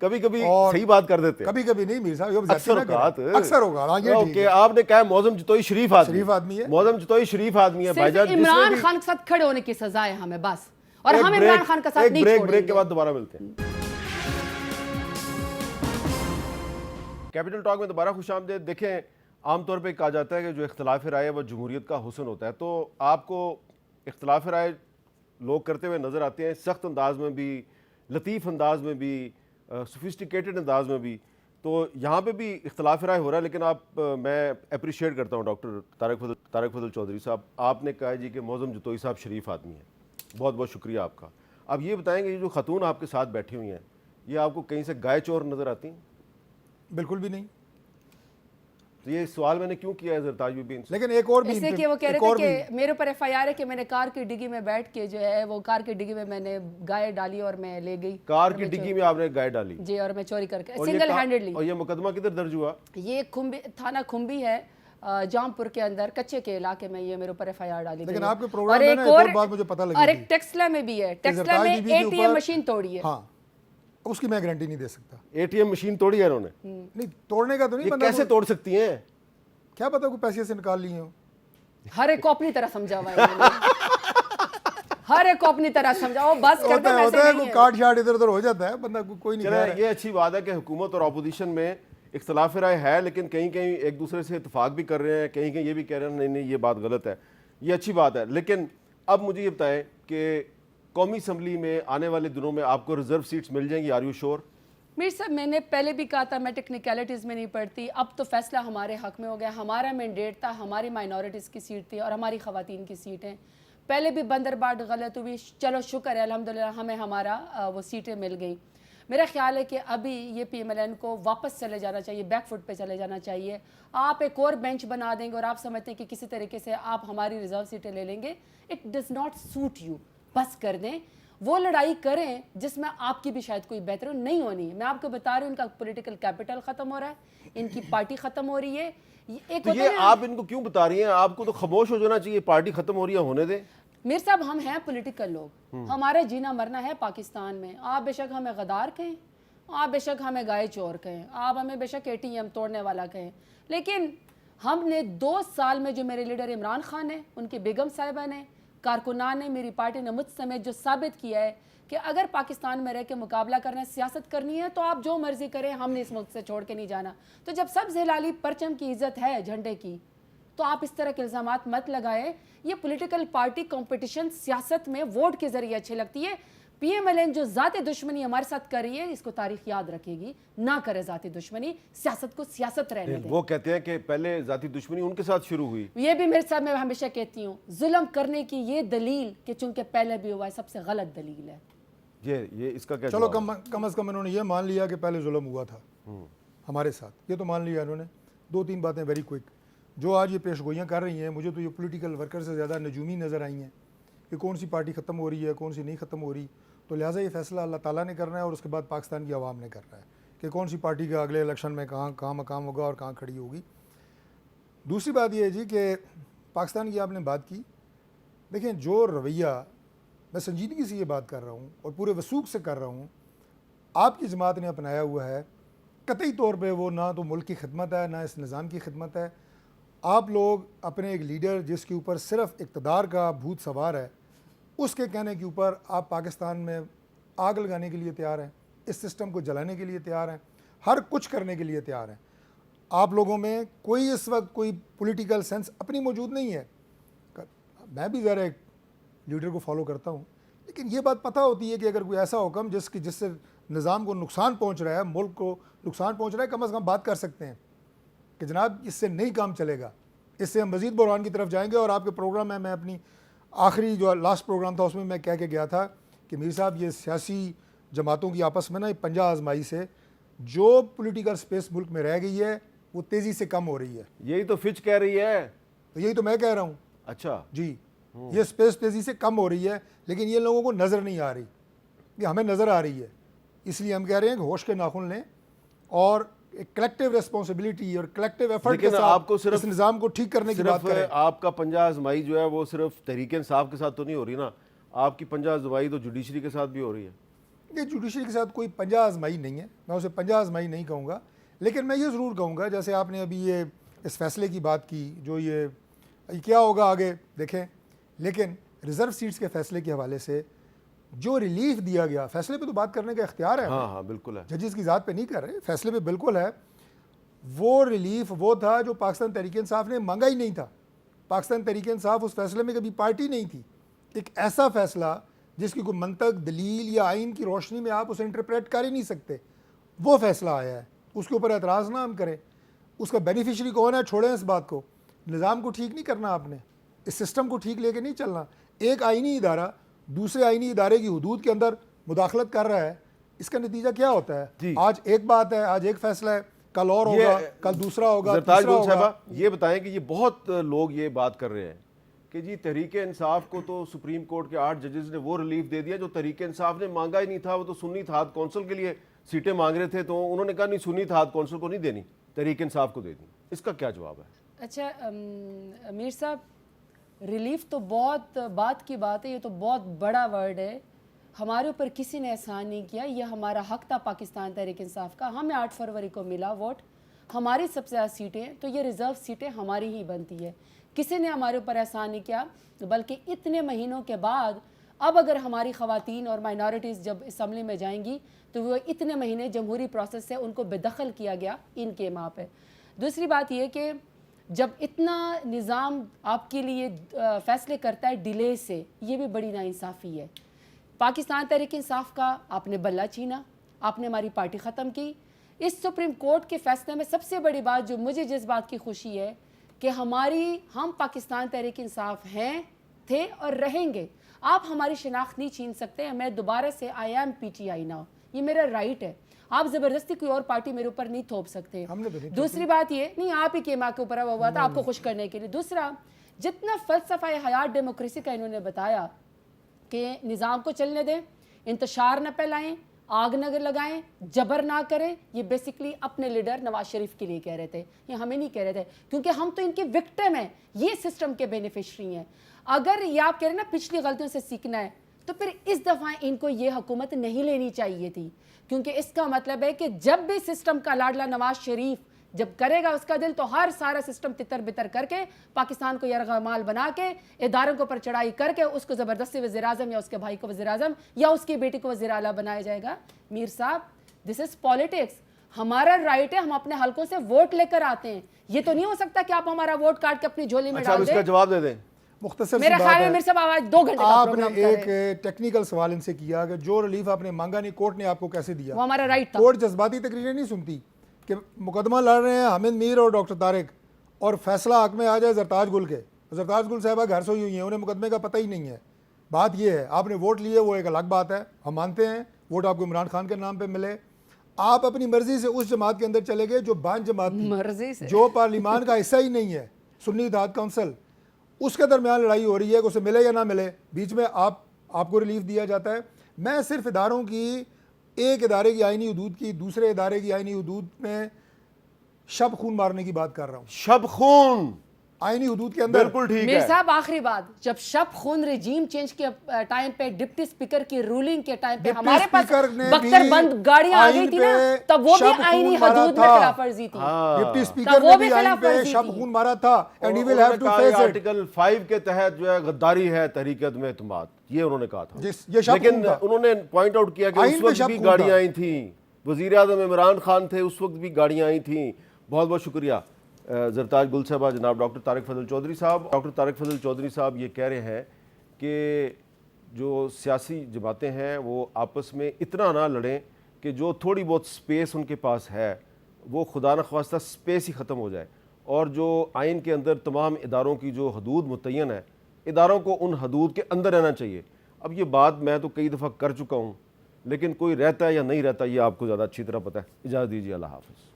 S1: کبھی کبھی
S2: اور
S1: صحیح بات کر دیتے ہیں،
S2: کبھی کبھی نہیں میر صاحب، یہ
S1: اکثر
S2: زیادتی نہ
S1: اوقات
S2: کریں۔ اکثر اوقات، ہاں یہ ٹھیک
S1: کہ
S2: ہے،
S1: آپ نے کہا موزم جتوئی شریف
S2: آدمی ہے۔
S1: موزم جتوئی شریف آدمی ہے بھائی
S3: صرف
S1: جان،
S3: عمران خان کے ساتھ کھڑے ہونے کی سزا ہے ہمیں بس، اور ہم عمران خان کا ساتھ نہیں چھوڑیں
S1: بریک کے
S3: گے۔
S1: بعد دوبارہ ملتے ہیں۔ کیپٹل ٹاک میں دوبارہ خوش آمدید۔ دیکھیں، عام طور پہ کہا جاتا ہے کہ جو اختلاف رائے ہے وہ جمہوریت کا حسن ہوتا ہے، تو آپ کو اختلاف رائے لوگ کرتے ہوئے نظر آتے ہیں، سخت انداز میں بھی، لطیف انداز میں بھی، سوفسٹیکیٹڈ انداز میں بھی، تو یہاں پہ بھی اختلاف رائے ہو رہا ہے، لیکن میں اپریشیٹ کرتا ہوں ڈاکٹر طارق فضل چودھری صاحب، آپ نے کہا جی کہ موزم جتوئی صاحب شریف آدمی ہیں، بہت بہت شکریہ آپ کا۔ اب یہ بتائیں گے یہ جو خاتون آپ کے ساتھ بیٹھی ہوئی ہیں، یہ آپ کو کہیں سے گائے چور نظر آتی ہیں؟
S2: بالکل بھی نہیں،
S1: تو یہ سوال میں نے کیوں کیا ہے زرتاج بی بی ان سے؟
S2: لیکن ایک اور بھی
S3: اس لیے کہ وہ کہہ رہے تھے کہ میرے اوپر ایف آئی آر ہے کہ میں نے کار کی ڈگی میں بیٹھ کے جو ہے وہ کار کی ڈگی میں میں نے گائے ڈالی اور میں لے گئی،
S1: کار کی ڈگی میں آپ نے گائے ڈالی
S3: جی، اور میں چوری کر کے
S1: اور یہ
S3: سنگل ہینڈڈلی۔
S1: اور یہ مقدمہ کدھر درج ہوا؟
S3: یہ تھانہ کھمبی ہے، جام پور کے اندر کچے کے علاقے میں، یہ میرے اوپر ایف آئی آر ڈالی گئی۔
S2: لیکن آپ کے پروگرام میں نا ایک اور بات مجھے پتہ لگی
S3: اور
S2: تھی،
S3: ایک ٹیکسلا میں بھی ہے، ٹیکسلا میں اے ٹی ایم مشین توڑی ہے۔
S2: ہاں اس کی میں گارنٹی نہیں دے سکتا،
S1: اے ٹی ایم مشین توڑی ہے انہوں نے؟
S2: نہیں توڑنے کا تو نہیں،
S1: یہ
S2: بندہ
S1: کیسے توڑ سکتی ہیں؟
S2: کیا پتا کوئی پیسے سے نکال لیے ہوں،
S3: ہر ایک کو اپنی طرح سمجھا ہوا ہے، ہر ایک کو اپنی طرح سمجھا، وہ بس کر دے،
S2: ہوتا ہے کوئی کاٹ شاٹ ادھر ادھر ہو جاتا ہے، بندہ کوئی نہیں کہہ رہا ہے۔
S1: یہ اچھی بات ہے کہ حکومت اور اپوزیشن میں اختلاف رائے ہے، لیکن کہیں کہیں ایک دوسرے سے اتفاق بھی کر رہے ہیں، کہیں کہیں یہ بھی کہہ رہے ہیں نہیں یہ بات غلط ہے، یہ اچھی بات ہے۔ لیکن اب مجھے یہ بتائیں کہ قومی اسمبلی میں آنے والے دنوں میں آپ کو ریزرو سیٹس مل جائیں گی؟ آر یو شور؟
S3: میر صاحب میں نے پہلے بھی کہا تھا میں ٹیکنیکلٹیز میں نہیں پڑھتی، اب تو فیصلہ ہمارے حق میں ہو گیا، ہمارا مینڈیٹ تھا، ہماری مائنورٹیز کی سیٹ تھی اور ہماری خواتین کی سیٹ ہیں، پہلے بھی بندرباٹ غلط ہوئی، چلو شکر ہے الحمدللہ ہمیں ہمارا وہ سیٹیں مل گئی۔ میرا خیال ہے کہ ابھی یہ پی ایم ایل این کو واپس چلے جانا چاہیے، بیک فٹ پہ چلے جانا چاہیے۔ آپ ایک اور بینچ بنا دیں گے اور آپ سمجھتے ہیں کہ کسی طریقے سے آپ ہماری ریزرو سیٹیں لے لیں گے، it does not suit you, بس کر دیں، وہ لڑائی کریں جس میں آپ کی بھی شاید کوئی بہتر نہیں ہونی ہے۔ میں آپ کو بتا رہی ہوں ان کا پولیٹیکل کیپٹل ختم ہو رہا ہے، ان کی پارٹی ختم ہو رہی ہے۔ ایک
S1: تو یہ آپ ان کو کیوں بتا رہی ہیں؟ آپ کو تو خاموش ہو جانا چاہیے، پارٹی ختم ہو رہی ہے ہونے دیں۔
S3: میر صاحب ہم ہیں پولیٹیکل لوگ، ہمارا جینا مرنا ہے پاکستان میں، آپ بے شک ہمیں غدار کہیں، آپ بے شک ہمیں گائے چور کہیں، آپ ہمیں بے شک اے ٹی ایم توڑنے والا کہیں، لیکن ہم نے 2 سال میں جو میرے لیڈر عمران خان ہیں، ان کی بیگم صاحبہ نے، کارکنان نے، میری پارٹی نے مجھ سمیت جو ثابت کیا ہے کہ اگر پاکستان میں رہ کے مقابلہ کرنا ہے، سیاست کرنی ہے تو آپ جو مرضی کریں، ہم نے اس ملک سے چھوڑ کے نہیں جانا۔ تو جب سبز ہلالی پرچم کی عزت ہے جھنڈے کی، تو آپ اس طرح کے الزامات مت لگائیں۔ یہ پولیٹیکل پارٹی کمپٹیشن سیاست میں ووٹ کے ذریعے اچھی لگتی ہے۔ پی ایم ایل این جو ذاتی دشمنی ہمارے ساتھ کر رہی ہے، اس کو تاریخ یاد رکھے گی، نہ کرے ذاتی دشمنی، سیاست کو سیاست رہنے دیں۔
S1: وہ کہتے ہیں کہ پہلے ذاتی دشمنی ان کے ساتھ شروع ہوئی۔
S3: یہ بھی میرے صاحب میں ہمیشہ کہتی ہوں، ظلم کرنے کی یہ دلیل کہ چونکہ پہلے بھی ہوا ہے، سب سے غلط دلیل ہے۔
S1: یہ اس کا کیا
S2: چلو
S1: جواب ہے؟
S2: کم از کم انہوں نے یہ مان لیا کہ پہلے ظلم ہوا تھا ہمارے ساتھ، یہ تو مان لیا انہوں نے۔ 2-3 باتیں ویری کوئک جو آج یہ پیش گوئیاں کر رہی ہیں، مجھے تو یہ پولیٹیکل ورکر سے زیادہ نجومی نظر آئی ہیں کہ کون سی پارٹی ختم ہو رہی ہے، کون سی نہیں ختم ہو رہی، تو لہٰذا یہ فیصلہ اللہ تعالیٰ نے کرنا ہے اور اس کے بعد پاکستان کی عوام نے کرنا ہے کہ کون سی پارٹی کا اگلے الیکشن میں کہاں مقام ہوگا اور کہاں کھڑی ہوگی۔ دوسری بات یہ ہے جی کہ پاکستان کی آپ نے بات کی، دیکھیں جو رویہ، میں سنجیدگی سے یہ بات کر رہا ہوں اور پورے وثوق سے کر رہا ہوں، آپ کی جماعت نے اپنایا ہوا ہے، قطعی طور پہ وہ نہ تو ملک کی خدمت ہے نہ اس نظام کی خدمت ہے۔ آپ لوگ اپنے ایک لیڈر جس کے اوپر صرف اقتدار کا بھوت سوار ہے، اس کے کہنے کے اوپر آپ پاکستان میں آگ لگانے کے لیے تیار ہیں، اس سسٹم کو جلانے کے لیے تیار ہیں، ہر کچھ کرنے کے لیے تیار ہیں۔ آپ لوگوں میں کوئی اس وقت کوئی پولیٹیکل سینس اپنی موجود نہیں ہے۔ میں بھی ذرا ایک لیڈر کو فالو کرتا ہوں، لیکن یہ بات پتہ ہوتی ہے کہ اگر کوئی ایسا حکم جس سے نظام کو نقصان پہنچ رہا ہے، ملک کو نقصان پہنچ رہا ہے، کم از کم بات کر سکتے ہیں کہ جناب اس سے نہیں کام چلے گا، اس سے ہم مزید بحران کی طرف جائیں گے۔ اور آپ کے پروگرام میں اپنی آخری جو لاسٹ پروگرام تھا اس میں میں کہہ کے گیا تھا کہ میر صاحب یہ سیاسی جماعتوں کی آپس میں نا پنجہ آزمائی سے جو پولیٹیکل سپیس ملک میں رہ گئی ہے وہ تیزی سے کم ہو رہی ہے۔
S1: یہی تو فچ کہہ رہی ہے۔
S2: تو یہی تو میں کہہ رہا ہوں۔
S1: اچھا
S2: جی، یہ سپیس تیزی سے کم ہو رہی ہے، لیکن یہ لوگوں کو نظر نہیں آ رہی، یہ ہمیں نظر آ رہی ہے، اس لیے ہم کہہ رہے ہیں کہ ہوش کے ناخن لیں اور ایک کلیکٹیو ریسپانسبلٹی اور کلیکٹیو ایفرٹ کے ساتھ اس نظام کو ٹھیک کرنے کی بات کریں۔
S1: آپ کا پنجہ آزمائی جو ہے وہ صرف تحریک انصاف کے ساتھ تو نہیں ہو رہی نا، آپ کی پنجہ آزمائی تو جوڈیشری کے ساتھ بھی ہو رہی ہے۔
S2: یہ جوڈیشری کے ساتھ کوئی پنجہ آزمائی نہیں ہے، میں اسے پنجہ آزمائی نہیں کہوں گا، لیکن میں یہ ضرور کہوں گا جیسے آپ نے ابھی یہ اس فیصلے کی بات کی جو یہ کیا ہوگا آگے دیکھیں، لیکن ریزرو سیٹس کے فیصلے کے حوالے سے جو ریلیف دیا گیا، فیصلے پہ تو بات کرنے کا اختیار ہے،
S1: ہاں بالکل ہے،
S2: ججز کی ذات پہ نہیں کر رہے، فیصلے پہ بالکل ہے، وہ ریلیف وہ تھا جو پاکستان تحریک انصاف نے مانگا ہی نہیں تھا۔ پاکستان تحریک انصاف اس فیصلے میں کبھی پارٹی نہیں تھی، ایک ایسا فیصلہ جس کی کوئی منطق، دلیل یا آئین کی روشنی میں آپ اسے انٹرپریٹ کر ہی نہیں سکتے، وہ فیصلہ آیا ہے، اس کے اوپر اعتراض نہ ہم کریں۔ اس کا بینیفیشری کون ہے، چھوڑیں اس بات کو، نظام کو ٹھیک نہیں کرنا آپ نے، اس سسٹم کو ٹھیک لے کے نہیں چلنا۔ ایک آئینی ادارہ دوسرے آئینی ادارے کی حدود کے اندر مداخلت کر رہا ہے، اس کا نتیجہ کیا ہوتا ہے؟ آج ایک بات ہے، آج ایک فیصلہ ہے، کل اور ہوگا، کل دوسرا ہوگا،
S1: زرتاج
S2: تیسرا
S1: گل صاحبہ
S2: ہوگا۔
S1: یہ بتائیں کہ یہ بہت لوگ یہ بات کر رہے ہیں کہ جی تحریک انصاف کو تو سپریم کورٹ کے 8 ججز نے وہ ریلیف دے دیا جو تحریک انصاف نے مانگا ہی نہیں تھا، وہ تو سنی اتحاد کونسل کے لیے سیٹیں مانگ رہے تھے، تو انہوں نے کہا نہیں سنی اتحاد کونسل کو نہیں دینی، تحریک انصاف کو دے دی۔ اس کا کیا جواب ہے؟
S3: اچھا امیر صاحب، ریلیف تو بہت بات کی بات ہے، یہ تو بہت بڑا ورڈ ہے، ہمارے اوپر کسی نے احسان نہیں کیا، یہ ہمارا حق تھا پاکستان تحریک انصاف کا، ہمیں 8 فروری کو ملا ووٹ، ہماری سب سے زیادہ سیٹیں، تو یہ ریزرو سیٹیں ہماری ہی بنتی ہے، کسی نے ہمارے اوپر احسان نہیں کیا، بلکہ اتنے مہینوں کے بعد اب اگر ہماری خواتین اور مائنورٹیز جب اسمبلی میں جائیں گی تو وہ اتنے مہینے جمہوری پروسیس سے ان کو بے دخل کیا گیا ان کے ماں پہ۔ دوسری بات یہ کہ جب اتنا نظام آپ کے لیے فیصلے کرتا ہے ڈیلے سے، یہ بھی بڑی ناانصافی ہے۔ پاکستان تحریک انصاف کا آپ نے بلہ چھینا، آپ نے ہماری پارٹی ختم کی۔ اس سپریم کورٹ کے فیصلے میں سب سے بڑی بات جو مجھے جس بات کی خوشی ہے کہ ہم پاکستان تحریک انصاف ہیں، تھے اور رہیں گے، آپ ہماری شناخت نہیں چھین سکتے، میں دوبارہ سے آئی ایم پی ٹی آئی ناؤ، یہ میرا رائٹ ہے، آپ زبردستی کوئی اور پارٹی میرے اوپر نہیں تھوپ سکتے۔ دوسری بات یہ نہیں، آپ ہی کے ماں کے اوپر ہوا تھا آپ کو خوش کرنے کے لیے۔ دوسرا، جتنا فلسفہ حیات ڈیموکریسی کا انہوں نے بتایا کہ نظام کو چلنے دیں، انتشار نہ پھیلائیں، آگ نہ لگائیں، جبر نہ کریں، یہ بیسکلی اپنے لیڈر نواز شریف کے لیے کہہ رہے تھے، یہ ہمیں نہیں کہہ رہے تھے، کیونکہ ہم تو ان کے وکٹم ہیں، یہ سسٹم کے بینیفیشری ہیں۔ اگر یہ آپ کہہ رہے ہیں نا پچھلی غلطیوں سے سیکھنا ہے، تو پھر اس دفعہ ان کو یہ حکومت نہیں لینی چاہیے تھی، کیونکہ اس کا مطلب ہے کہ جب بھی سسٹم کا لاڈلا نواز شریف جب کرے گا اس کا دل، تو ہر سارا سسٹم تتر بتر کر کے پاکستان کو یرغمال بنا کے اداروں کے اوپر چڑھائی کر کے اس کو زبردستی وزیر اعظم یا اس کے بھائی کو وزیر اعظم یا اس کی بیٹی کو وزیر اعلیٰ بنایا جائے گا۔ میر صاحب، دس از پالیٹکس، ہمارا رائٹ ہے، ہم اپنے حلقوں سے ووٹ لے کر آتے ہیں، یہ تو نہیں ہو سکتا کہ آپ ہمارا ووٹ کاٹ کے اپنی جھولی میں ڈال
S1: اس
S3: دیں۔
S1: کا جواب دے دیں۔
S2: مختصر
S3: میرا خیال ہے میرے صاحب آواز 2 گھنٹے کا
S2: آپ نے
S3: پروگرام کر رہے ہیں،
S2: ایک ٹیکنیکل سوال ان سے کیا کہ جو ریلیف آپ نے مانگا نہیں، کورٹ نے آپ کو کیسے دیا؟
S3: وہ ہمارا رائٹ تھا۔
S2: کورٹ جذباتی تقریریں نہیں سنتی کہ مقدمہ لڑ رہے ہیں حامد میر اور ڈاکٹر طارق اور فیصلہ حق میں آ جائے زرتاج گل کے، زرتاج گل صاحبہ گھر سوئی ہوئی ہیں، انہیں مقدمے کا پتہ ہی نہیں ہے۔ بات یہ ہے آپ نے ووٹ لیے، وہ ایک الگ بات ہے، ہم مانتے ہیں ووٹ آپ کو عمران خان کے نام پہ ملے، آپ اپنی مرضی سے اس جماعت کے اندر چلے گئے جو بان جماعت تھی،
S3: مرضی سے
S2: جو پارلیمان کا حصہ ہی نہیں ہے، سنی اتحاد کونسل، اس کے درمیان لڑائی ہو رہی ہے کہ اسے ملے یا نہ ملے، بیچ میں آپ کو ریلیف دیا جاتا ہے۔ میں صرف اداروں کی، ایک ادارے کی آئینی حدود کی دوسرے ادارے کی آئینی حدود میں شب خون مارنے کی بات کر رہا ہوں،
S1: شب خون
S2: آئینی حدود کے اندر۔
S1: بالکل ٹھیک
S3: میر
S1: ہے۔
S3: صاحب آخری بات، جب شب خون رجیم چینج کے ٹائم پہ ڈپٹی سپیکر کی رولنگ کے ٹائم پہ ہمارے پاس بختر بند گاڑیاں آ گئی تھی نا، تب وہ بھی آئینی حدود میں خلاف ورزی تھی۔
S2: ڈپٹی اسپیکر نے بھی آئین پہ شب خون مارا تھا، and he will have to face it.
S1: Article 5 کے تحت جو ہے غداری ہے تحریک عدم اعتماد، یہ انہوں نے کہا تھا،
S2: یہ شب
S1: لیکن
S2: خون تھا۔
S1: انہوں نے پوائنٹ آؤٹ کیا کہ
S2: آئین
S1: اس
S2: پہ
S1: وقت
S2: شب
S1: بھی
S2: خون
S1: گاڑیاں
S2: تھا۔
S1: آئی تھیں، وزیر اعظم عمران خان تھے اس وقت بھی گاڑیاں آئی تھیں۔ بہت بہت شکریہ زرتاج گل صاحبہ، جناب ڈاکٹر طارق فضل چودھری صاحب۔ ڈاکٹر طارق فضل چودھری صاحب یہ کہہ رہے ہیں کہ جو سیاسی جماعتیں ہیں وہ آپس میں اتنا نہ لڑیں کہ جو تھوڑی بہت سپیس ان کے پاس ہے وہ خدا نخواستہ سپیس ہی ختم ہو جائے، اور جو آئین کے اندر تمام اداروں کی جو حدود متعین ہے، اداروں کو ان حدود کے اندر رہنا چاہیے۔ اب یہ بات میں تو کئی دفعہ کر چکا ہوں، لیکن کوئی رہتا ہے یا نہیں رہتا یہ آپ کو زیادہ اچھی طرح پتہ ہے۔ اجازت دیجیے، اللہ حافظ۔